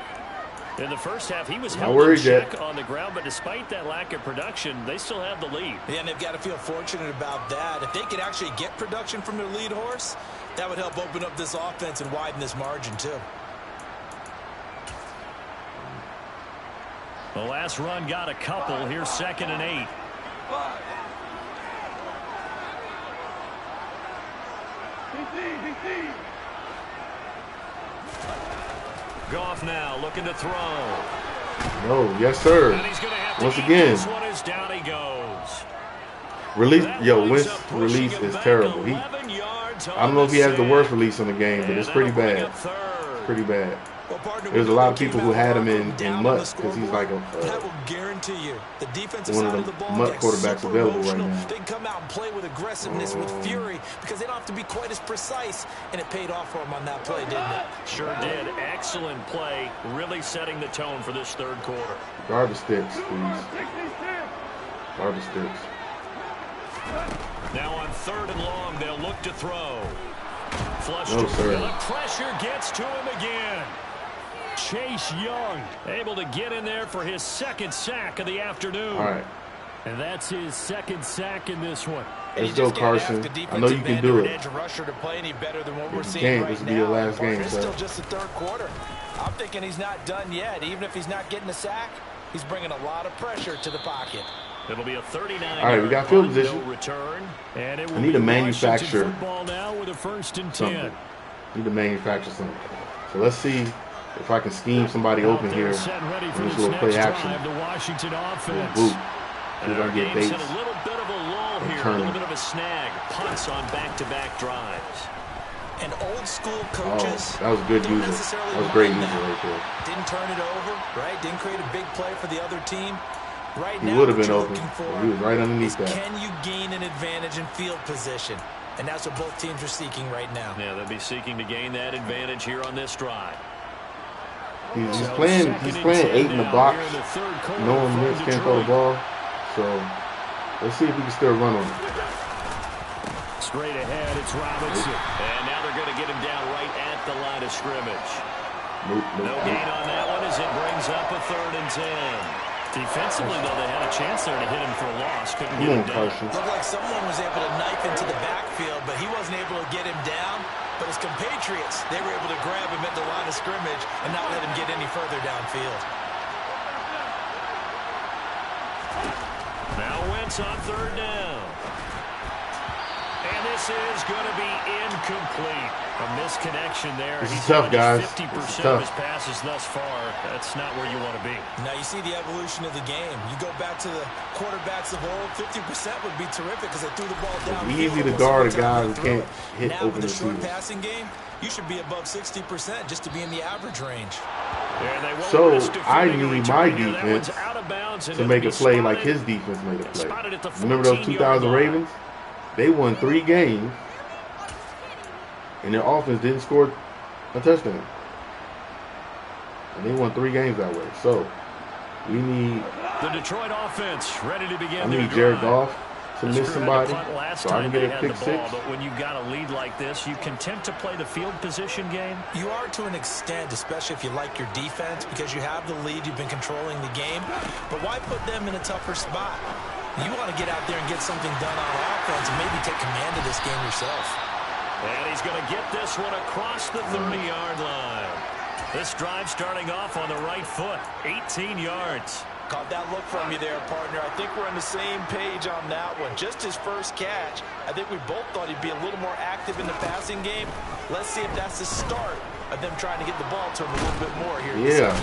In the first half, he was held in check on the ground, but despite that lack of production, they still have the lead. Yeah, and they've got to feel fortunate about that. If they could actually get production from their lead horse, that would help open up this offense and widen this margin, too. The last run got a couple. Here's 2nd and 8. Goff now looking to throw. No, yes, sir. Once again. This one is down he goes. Release, Wentz release is terrible. I don't know if he has the worst release in the game, but it's pretty bad. Pretty bad. There's a lot of people who had him in MUT because he's like one of the MUT quarterbacks available right now. They can come out and play with aggressiveness, with fury, because they don't have to be quite as precise, and it paid off for him on that play, didn't it? Sure did. Excellent play, really setting the tone for this third quarter. Guard the sticks, please. Guard the sticks. Now on 3rd and long, they'll look to throw. Flush no, sir. The pressure gets to him again. Chase Young able to get in there for his 2nd sack of the afternoon. All right. And that's his 2nd sack in this one. Let's go, Carson. I know you can do it. Edge rusher to play any better than what we're This seeing right will be your last game, It's sir. still just the 3rd quarter. I'm thinking he's not done yet. Even if he's not getting a sack, he's bringing a lot of pressure to the pocket. It'll be a 39. All right, we got field position. Return, and it will I need to manufacture football now with a 1st and 10. something. Need to manufacture something. So let's see if I can scheme somebody open here. Set ready for this this little play next action. drive, the Washington offense. Boot. See if I can get Bates. A little bit of a lull here, a little bit of a snag. Punts on back-to-back drives. And old school coaches. That was good using. That was great using right there. Didn't turn it over, right? Didn't create a big play for the other team. Right He now, would have been what open. you're looking for He was right underneath that. Can you gain an advantage in field position? And that's what both teams are seeking right now. Yeah, they'll be seeking to gain that advantage here on this drive. He's playing 8 in the box, knowing Wentz can't throw the ball. So let's see if we can still run on him. Straight ahead, it's Robinson. And now they're going to get him down right at the line of scrimmage. No gain on that one as it brings up a 3rd and 10. Defensively, though, they had a chance there to hit him for a loss. Couldn't get him down. Looked like someone was able to knife into the backfield, but he wasn't able to get him down. But his compatriots, they were able to grab him at the line of scrimmage and not let him get any further downfield. Now Wentz on 3rd down. And this is going to be incomplete. A misconnection there. This is tough, guys. 50% of his passes thus far. That's not where you want to be. Now you see the evolution of the game. You go back to the quarterbacks of old, 50% would be terrific because they threw the ball down. It's easy to guard a guy who can't hit now open with the short receivers. passing game, you should be above 60% just to be in the average range. So I need my defense to make a play like his defense made a play. Remember those 2000 Ravens? They won 3 games, and their offense didn't score a touchdown. And they won 3 games that way. So we need the Detroit offense ready to begin. I need Jared Goff to miss somebody so I can get a pick 6. But when you've got a lead like this, you content to play the field position game? You are to an extent, especially if you like your defense, because you have the lead, you've been controlling the game. But why put them in a tougher spot? You want to get out there and get something done on offense and maybe take command of this game yourself. And he's going to get this one across the 30-yard line. This drive starting off on the right foot, 18 yards. Caught that look from you there, partner. I think we're on the same page on that one. Just his first catch. I think we both thought he'd be a little more active in the passing game. Let's see if that's the start of them trying to get the ball to him a little bit more here. Yeah.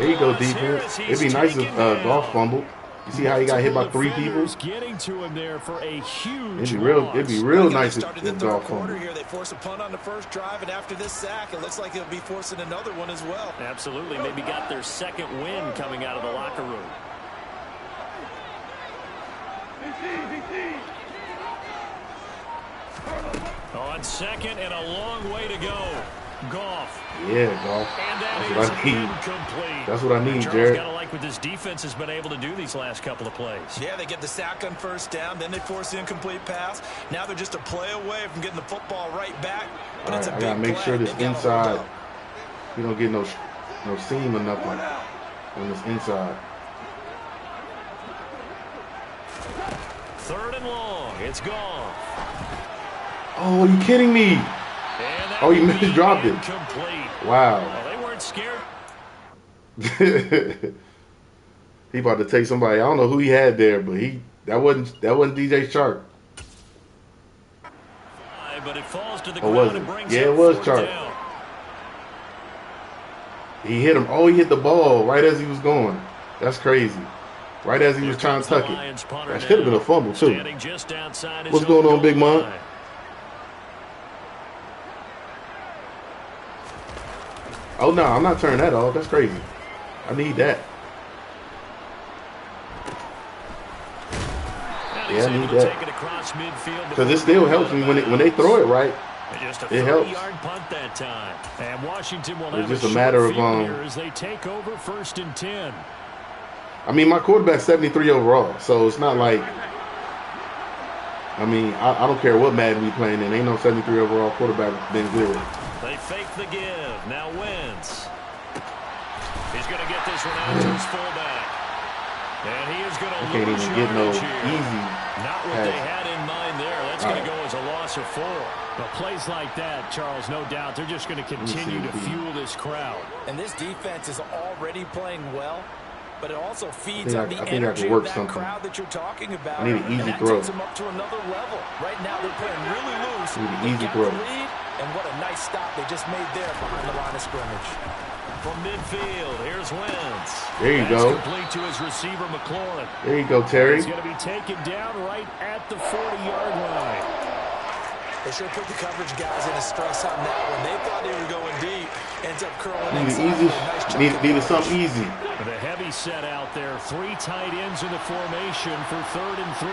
There you go, defense. It'd be nice if Goff fumbled. You see how he got hit by 3 people? Getting to him there for a huge It'd be real nice if Goff fumbled. Here, they force a punt on the first drive, and after this sack, it looks like they'll be forcing another one as well. Absolutely. Maybe got their 2nd win coming out of the locker room. On 2nd and a long way to go. Goff. Yeah, Goff. That's what I need. Incomplete. That's what I need, Charles Jared. Got to like what this defense has been able to do these last couple of plays. Yeah, they get the sack on first down, then they force the incomplete pass. Now they're just a play away from getting the football right back. But it's a big I gotta make sure this inside, you don't get no seam or nothing on this inside. 3rd and long. It's gone. Oh, are you kidding me? Oh, you dropped it. Wow. Well, they weren't scared. He about to take somebody. I don't know who he had there, but that wasn't DJ Chark. But it falls to the ground and brings it was Chark. He hit him. Oh, he hit the ball right as he was going. That's crazy. Right as he was trying to tuck it. That should have been a fumble, too. What's going on, Big Mom? Oh, no, I'm not turning that off. That's crazy. I need that. Yeah, I need that. Because it still helps me when they throw it right. It helps. Punt that time. And Washington will it's just a matter of as they take over 1st and 10. I mean, my quarterback's 73 overall, so it's not like. I mean, I don't care what Madden we playing in. Ain't no 73 overall quarterback been good. They fake the give. Now wins. He's going to get this one out to his fullback. And he is going to can't even get no easy. Not what they had in mind there. That's going to go as a loss of 4. But plays like that, Charles, no doubt, they're just going to continue to fuel this crowd. And this defense is already playing well, but it also feeds on the I energy work of that something. crowd that you're talking about. I need an easy that throw. takes them up to another level. Right now, they're playing really loose. I need an easy throw. And what a nice stop they just made there behind the line of scrimmage. From midfield, here's Wentz. There you go. Complete to his receiver, McLaurin. There you go, Terry. He's going to be taken down right at the 40-yard line. They should have put the coverage guys in a stress on that one. They thought they were going deep. Ends up curling inside. Needed something easy. The heavy set out there. 3 tight ends in the formation for 3rd and 3.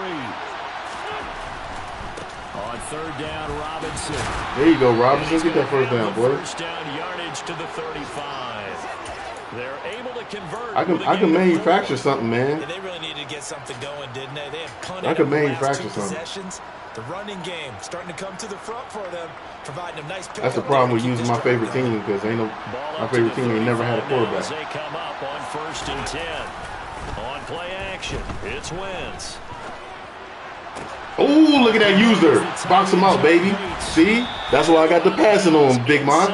On 3rd down, Robinson. There you go, Robinson. Get that first down, boy. First down yardage to the 35. They're able to convert. I can manufacture something, man. Yeah, they really needed to get something going, didn't they? They had punted I can manufacture something. The running game starting to come to the front for them, providing a nice pick. That's the problem with using my favorite team because my favorite team ain't never had a quarterback. They come up on 1st and 10. On play action, it's Wentz. Oh, look at that user. Box him out, baby. See? That's why I got the passing on him, Big Mont.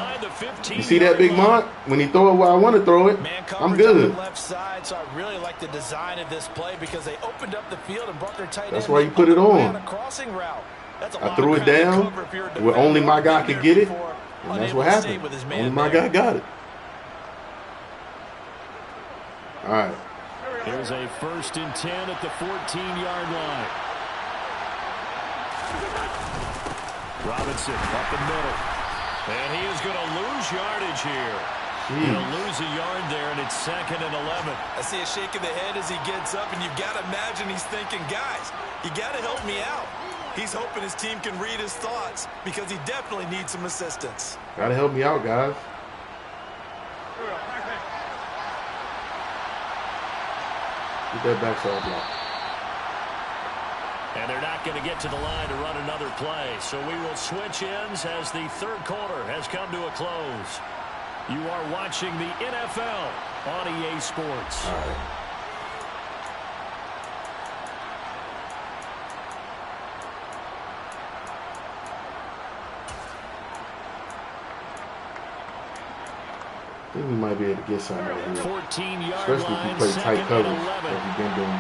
You see that, Big Mont? When he throw it where I want to throw it, I'm good. On the left side, so I really like the design of this play because they opened up the field and brought their tight end. That's why you put it on. I threw it down where only my guy could get it, and that's what happened. Only my guy got it. All right. Here's a 1st and 10 at the 14-yard line. Robinson up the middle. And he is going to lose yardage here. He'll lose a yard there, and it's 2nd and 11. I see a shake of the head as he gets up, and you've got to imagine he's thinking, guys, you got to help me out. He's hoping his team can read his thoughts because he definitely needs some assistance. Got to help me out, guys. Get that backside block. And they're not going to get to the line to run another play. So we will switch ends as the 3rd quarter has come to a close. You are watching the NFL on EA Sports. All right. I think we might be able to get something right here. 14-yard especially if you play tight coverage like we've been doing.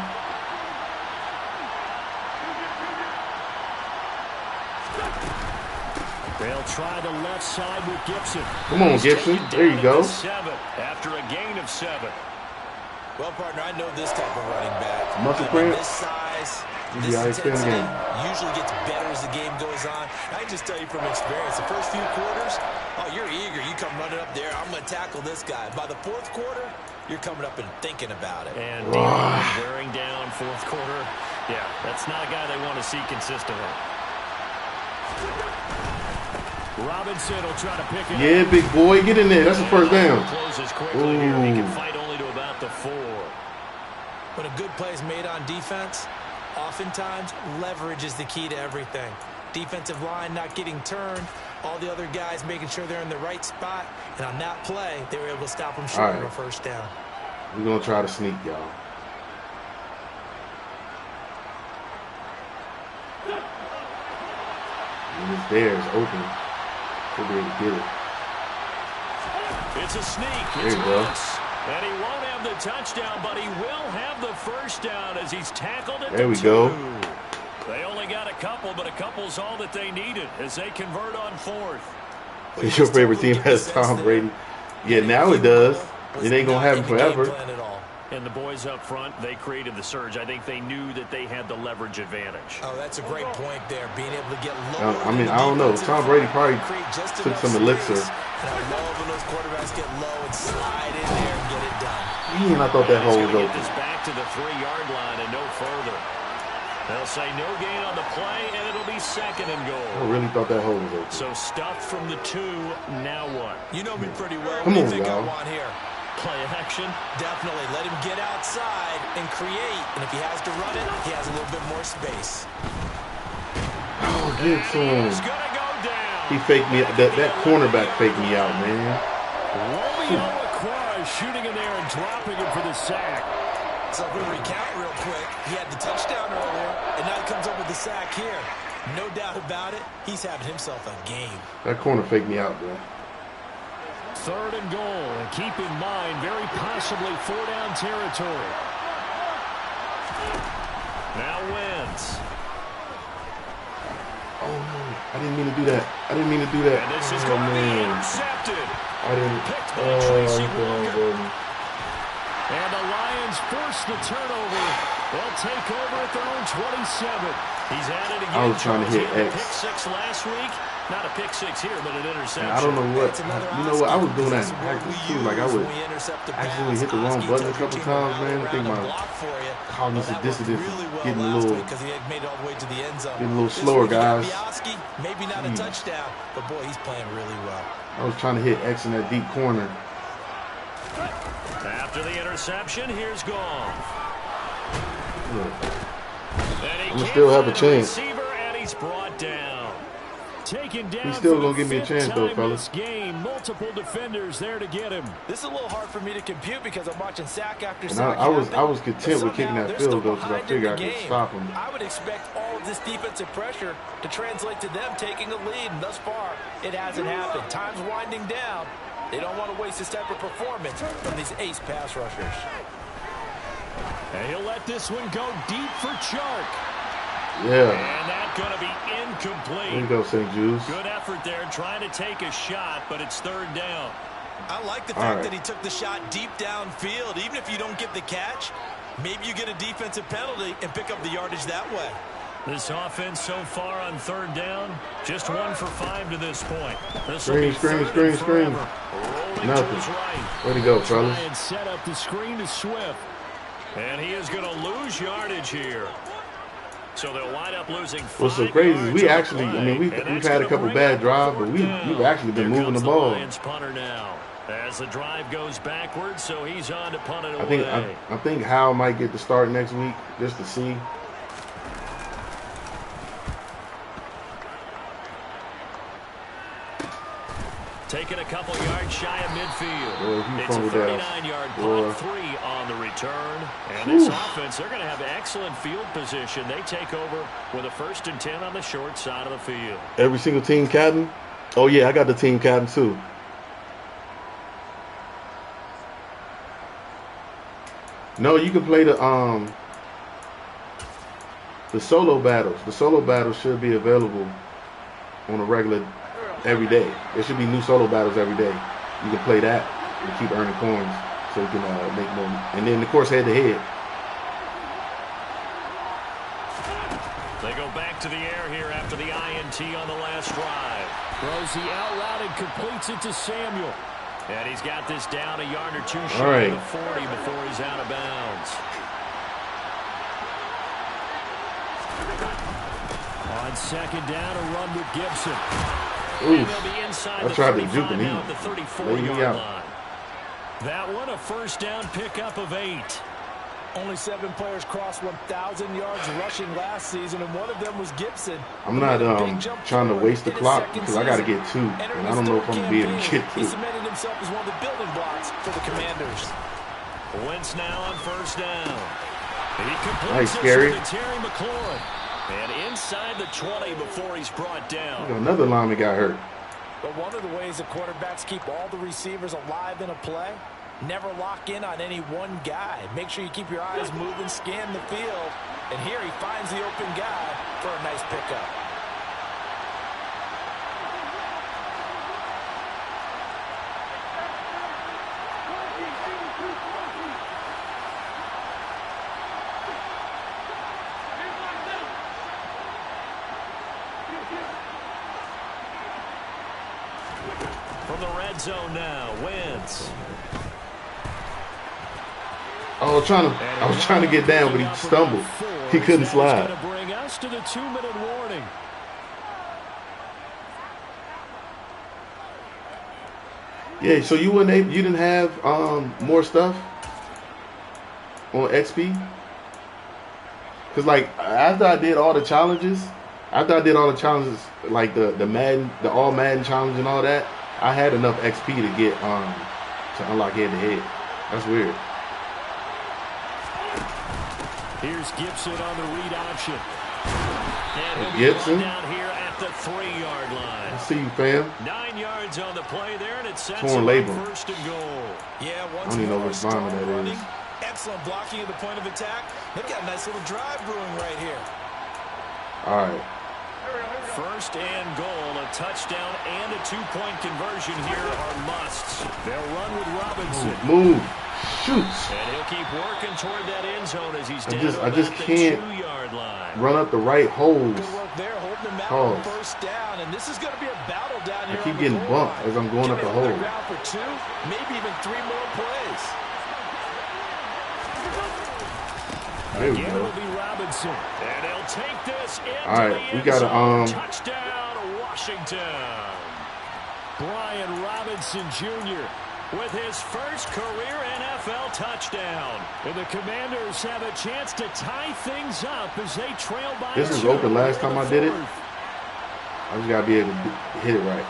They'll try the left side with Gibson. Come on, Gibson. There you go. 7 after a gain of 7. Well, partner, I know this type of running back. Muscle cramp. This size, this intensity usually gets better as the game goes on. I can just tell you from experience, the first few quarters, oh, you're eager. You come running up there. I'm going to tackle this guy. By the 4th quarter, you're coming up and thinking about it. And wearing down 4th quarter. Yeah, that's not a guy they want to see consistently. Robinson will try to pick it Yeah, up. big boy, get in there. That's the first down. Closes quickly here. He can fight only to about the 4. When a good play is made on defense, oftentimes leverage is the key to everything. Defensive line not getting turned, all the other guys making sure they're in the right spot, and on that play, they were able to stop them short of a first down. We're going to try to sneak, y'all. And it's there. It's open. We'll be able to get it. It's a sneak. There you go. And he won't have the touchdown, but he will have the first down as he's tackled it. There we go. They only got a couple, but a couple's all that they needed as they convert on 4th. Is your favorite team has Tom Brady? Yeah, now it does. It ain't going to happen forever. And the boys up front, they created the surge. I think they knew that they had the leverage advantage. Oh, that's a great point there, being able to get low. I mean, I don't know. Tom Brady probably took some elixir. And I love when those quarterbacks get low and slide in there and get it done. Man, I thought that hole was open. open. This back to the 3-yard line and no further. They'll say no gain on the play, and it'll be 2nd and goal. I really thought that hole was open. So stuffed from the 2, now what? You know me pretty well. Come on, what do you think y'all. I want here? Play action? Definitely. Let him get outside and create. And if he has to run it, he has a little bit more space. Oh, get to him. He's going to go down. He faked me. That cornerback faked me out, man. Romeo LaCroix shooting in there and dropping it for the sack. So if we recount real quick, he had the touchdown earlier, and now he comes up with the sack here. No doubt about it, he's having himself a game. That corner faked me out, bro. 3rd and goal, and keep in mind, very possibly 4-down territory. Now Wentz. Oh, no. I didn't mean to do that. And this is going to be intercepted. I didn't. Picked by Tracy Walker. And the Lions force the turnover. They'll take over at their own 27. He's at it again. I was trying to hit X. Pick 6 last week. Not a pick 6 here, but an interception. I don't know what. You know what? I was doing that in practice too. Like I would accidentally hit the wrong button a couple times, man. I think my cognitive dissonance is getting a little slower, guys. Maybe not a touchdown, but boy, he's playing really well. I was trying to hit X in that deep corner. After the interception, here's Goff. I'm gonna still have a chance. And he's brought down. Taken down. He's still gonna give me a chance, though, fellas. Game, multiple defenders there to get him. This is a little hard for me to compute because I'm watching sack after and sack. I was content with kicking that field though, because I figured I could stop him. I would expect all of this defensive pressure to translate to them taking a lead, and thus far, it hasn't happened. Time's winding down. They don't want to waste this type of performance from these ace pass rushers. And he'll let this one go deep for Chark. Yeah. And that's going to be incomplete. There you go, St. Jude's. Good effort there, trying to take a shot, but it's 3rd down. I like the fact that he took the shot deep downfield. Even if you don't get the catch, maybe you get a defensive penalty and pick up the yardage that way. This offense so far on 3rd down, just 1 for 5 to this point. Screen. Nothing. Way to go, fellas. And set up the screen to Swift. And he is going to lose yardage here. So they'll wind up losing 5 What's so crazy is we yards actually, on the I mean, we've had a couple bad drives, but we've actually been moving the ball. Lions punter now. As the drive goes backwards, so he's on to punt it away. I think Hal might get the start next week just to see. Taking a couple yards shy of midfield. Boy, it's a 39-yard punt, 3 on the return. And this offense, they're going to have excellent field position. They take over with a 1st and 10 on the short side of the field. Every single team captain? Oh, yeah, I got the team captain, too. No, you can play the solo battles. The solo battles should be available on a regular every day. There should be new solo battles every day. You can play that and keep earning coins so you can make more. And then, of course, head-to-head. They go back to the air here after the INT on the last drive. Throws the out route and completes it to Samuel. And he's got this down a yard or 2 short of the 40 before he's out of bounds. On 2nd down, a run with Gibson. Oof. I tried to juke him. He laid me out. That one a first down pickup of 8. Only 7 players crossed 1,000 yards rushing last season, and one of them was Gibson. I'm not trying to waste the clock because I got to get 2, and I don't know if I'm going to be able to get 2. He cemented himself as one of the building blocks for the Commanders. Wentz now on first down. Nice, scary. Terry McLaurin. And inside the 20 before he's brought down. Another lineman got hurt. But one of the ways that quarterbacks keep all the receivers alive in a play, never lock in on any one guy. Make sure you keep your eyes moving, scan the field. And here he finds the open guy for a nice pickup. From the red zone now, Wentz. I was trying to get down, but he stumbled. He couldn't slide. Going to bring us to the 2-minute warning. Yeah, so you didn't have more stuff on XP? Cause like after I did all the challenges, like the Madden, the all Madden challenge and all that, I had enough XP to get to unlock head-to-head. That's weird. Here's Gibson on the read option. And Gibson down here at the 3-yard line. I see you, fam. 9 yards on the play there, and it sets Torn labor. first and goal. Yeah, I don't even know which lineman that is. Excellent blocking at the point of attack. They've got a nice little drive brewing right here. All right. First and goal, a touchdown and a 2-point conversion here are musts. They'll run with Robinson. Move. Shoots. And he'll keep working toward that end zone as he's down I just can't 2-yard line. Run up the right holes. Good work there, holding them out on first down, and this is going to be a battle down here. I keep getting bumped as I'm going up the hole. For 2, maybe even 3 more plays. There we Again, go. it'll be Robinson, and he'll take this into all right, the we end got zone. Touchdown, Washington. Brian Robinson Jr. with his first career NFL touchdown. And the Commanders have a chance to tie things up as they trail by. This was open last time I did it. I just got to be able to hit it right.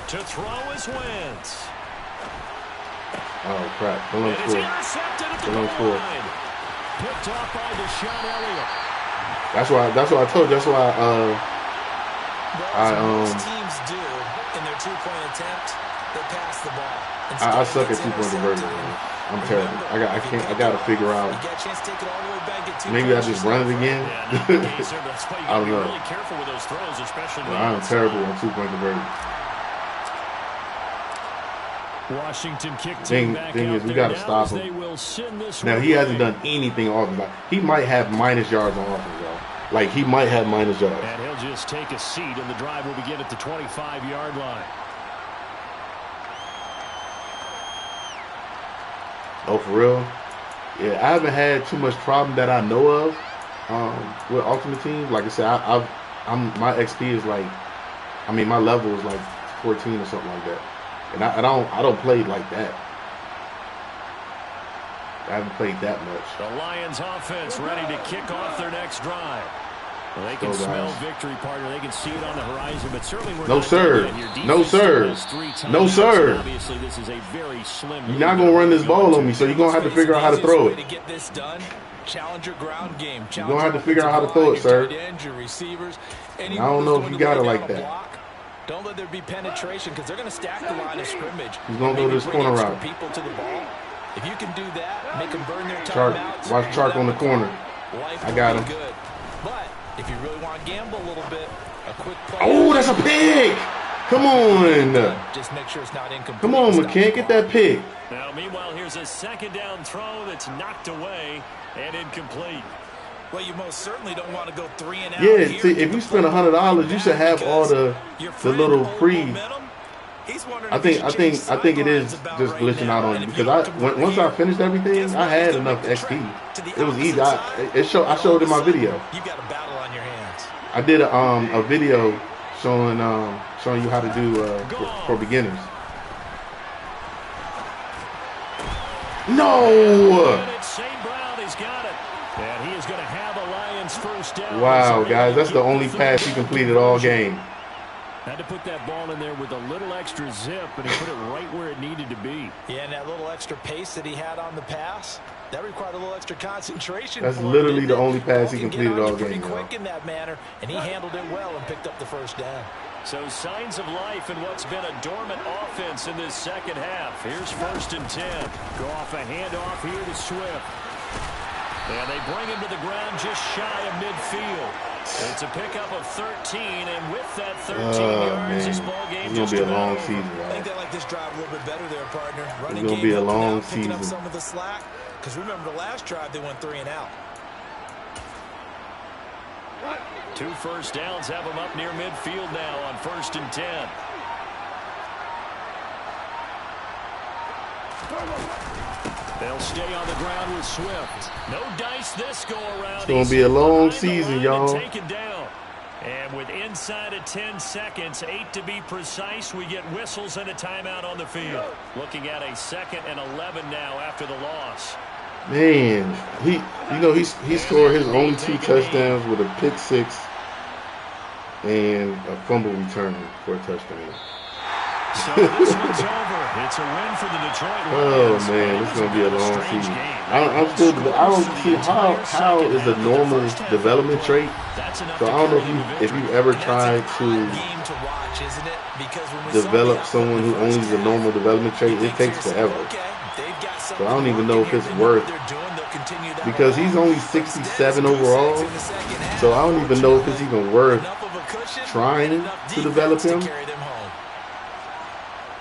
To throw is Wentz. Oh, crap. Don't score. Don't score. Picked off by Deshaun Elliott. That's why I told you. That's why teams do in their 2-point attempt, they pass the ball. I suck at 2-point conversion. I'm terrible. I gotta figure out. Maybe I just run it again. I don't know. I'm terrible on 2-point conversion. Washington kicked thing is, we gotta stop him. Now he hasn't done anything offense. Like, he might have minus yards on offense, y'all. Like he might have minus yards. And he'll just take a seat, and the drive will begin at the 25-yard line. Oh, for real? Yeah, I haven't had too much problem that I know of with Ultimate Team. Like I said, my XP is like, my level is like 14 or something like that. And I don't play like that. I haven't played that much. The Lions offense ready to kick off their next drive. Well, they can smell victory, partner. They can see it on the horizon, but certainly we're no, sir. No, sir. No, sir. Obviously, this is a very slim. You're not going to run this ball on me, so you're going to have to figure out how to throw it. To get this done, challenge your ground game. You're going to have to figure out how to throw it, sir. I don't know if you got it like that. Don't let there be penetration because they're going to stack the line of scrimmage. He's going to go this corner route. People to the ball. If you can do that, make them burn their timeouts. Watch Chark on the corner. I got him. Good. But if you really want to gamble a little bit, a quick play. Oh, that's a pig! Come on. Just make sure it's not incomplete. Come on, McCann, get that pig. Now, meanwhile, here's a second down throw that's knocked away and incomplete. Well, you most certainly don't want to go 3 and out. Yeah, see, if you spend $100, you should have all the little pre. I think it is just glitching out on you because once I finished everything, I had enough XP. It was easy. I showed in my video. You got a battle on your hands. I did a video showing you how to do for beginners. No! And he is going to have a Lions first down. Wow, guys, that's the only pass he completed all game. Had to put that ball in there with a little extra zip, and he put it right where it needed to be. Yeah, and that little extra pace that he had on the pass, that required a little extra concentration. That's literally the only pass he completed all game. Pretty quick in that manner, and he handled it well and picked up the first down. So signs of life in what's been a dormant offense in this second half. Here's 1st and 10. Go off a handoff here to Swift. And they bring him to the ground just shy of midfield. It's a pickup of 13, and with that 13 yards, this ball game just going to be a long season. I think they like this drive a little bit better there, partner. Running it's going to be a long season. Picking up some of the slack, because remember the last drive they went 3 and out. 2 first downs have them up near midfield now on 1st and 10. They'll stay on the ground with Swift. No dice this go around. It's going to be a long season, y'all. And with inside of 10 seconds, 8 to be precise, we get whistles and a timeout on the field. Looking at a 2nd and 11 now after the loss. Man, he scored his only 2 touchdowns with a pick 6 and a fumble return for a touchdown. So this one's over. It's a win for the Detroit Lions. Oh man, it's gonna be a long season. I don't see how is a normal development trait. So I don't know if you ever tried to develop someone who only is a normal development trait. It takes forever. So I don't even know if it's worth, because he's only 67 overall. So I don't even know if it's even worth trying to develop him.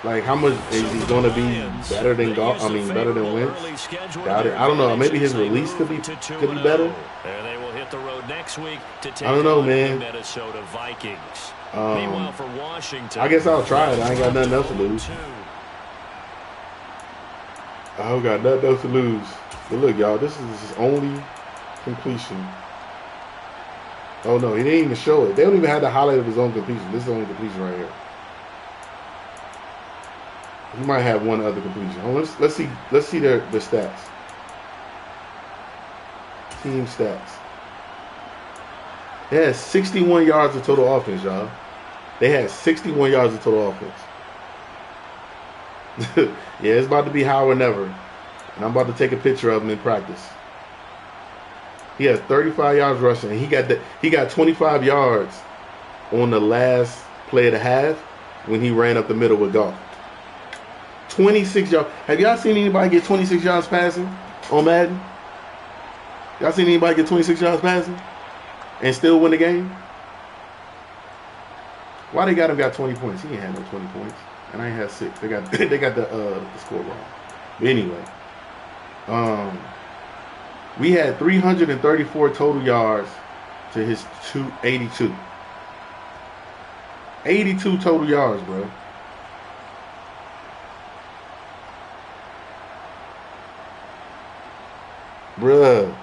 Like, how much is he going to be better than better than Wentz? Doubt it. I don't know. Maybe his release could be better. They will hit the road next week to take I don't know, man. Minnesota Vikings. Meanwhile, for Washington, I guess I'll try it. I ain't got nothing else to lose. I don't got nothing else to lose. But look, y'all, this is his only completion. Oh no, he didn't even show it. They don't even have the highlight of his own completion. This is the only completion right here. He might have one other completion. Oh, let's see their stats. Team stats. They had 61 yards of total offense, y'all. They had 61 yards of total offense. Yeah, it's about to be how or never. And I'm about to take a picture of him in practice. He has 35 yards rushing. And he got 25 yards on the last play of the half when he ran up the middle with Goff. 26 yards. Have y'all seen anybody get 26 yards passing on Madden? Y'all seen anybody get 26 yards passing and still win the game? Why they got him 20 points? He ain't had no 20 points. And I ain't had 6. They got the score wrong. But anyway, we had 334 total yards to his 282. 82 total yards, bro. Bruh.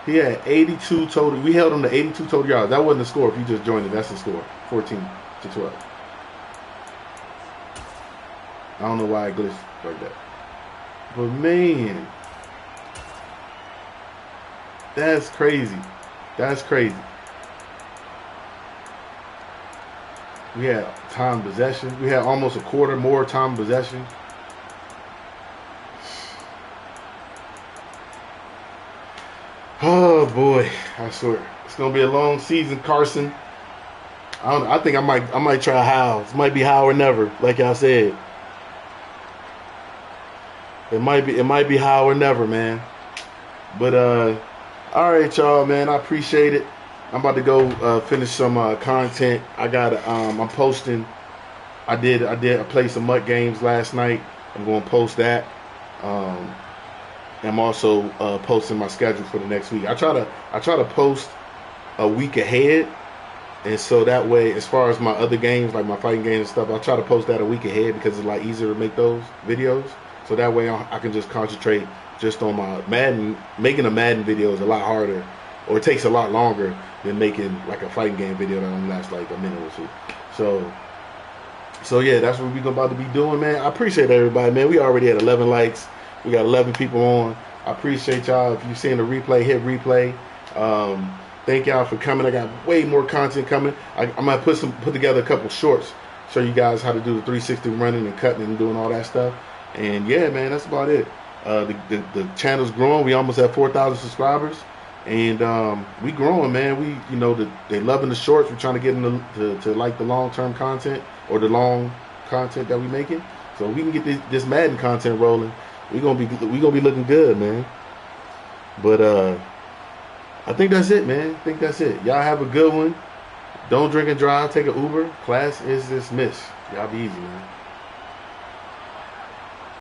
He had 82 total. We held him to 82 total yards. That wasn't the score if you just joined it. That's the score. 14-12. I don't know why I glitched like that. But man, that's crazy. That's crazy. We had time possession. We had almost a quarter more time possession. Oh boy, I swear it's gonna be a long season, Carson. I think I might try how. It might be how or never, like y'all said. It might be how or never, man. But all right, y'all, man. I appreciate it. I'm about to go finish some content. I'm posting. I played some MUT games last night. I'm going to post that. I'm also posting my schedule for the next week. I try to post a week ahead, and so that way, as far as my other games, like my fighting games and stuff, I try to post that a week ahead because it's a lot easier to make those videos. So that way I can just concentrate just on my Madden. Making a Madden video is a lot harder or it takes a lot longer than making like a fighting game video that only lasts like a minute or two. So yeah, that's what we're about to be doing, man. I appreciate everybody, man. We already had 11 likes. We got 11 people on. I appreciate y'all. If you're seeing the replay, hit replay. Thank y'all for coming. I got way more content coming. I'm gonna put together a couple shorts, show you guys how to do the 360 running and cutting and doing all that stuff. And yeah, man, that's about it. The channel's growing. We almost have 4,000 subscribers, and we growing, man. They loving the shorts. We're trying to get them to like the long-term content or the long content that we making, so we can get this Madden content rolling. We gonna be looking good, man. But I think that's it, man. I think that's it. Y'all have a good one. Don't drink and drive. Take an Uber. Class is dismissed. Y'all be easy, man.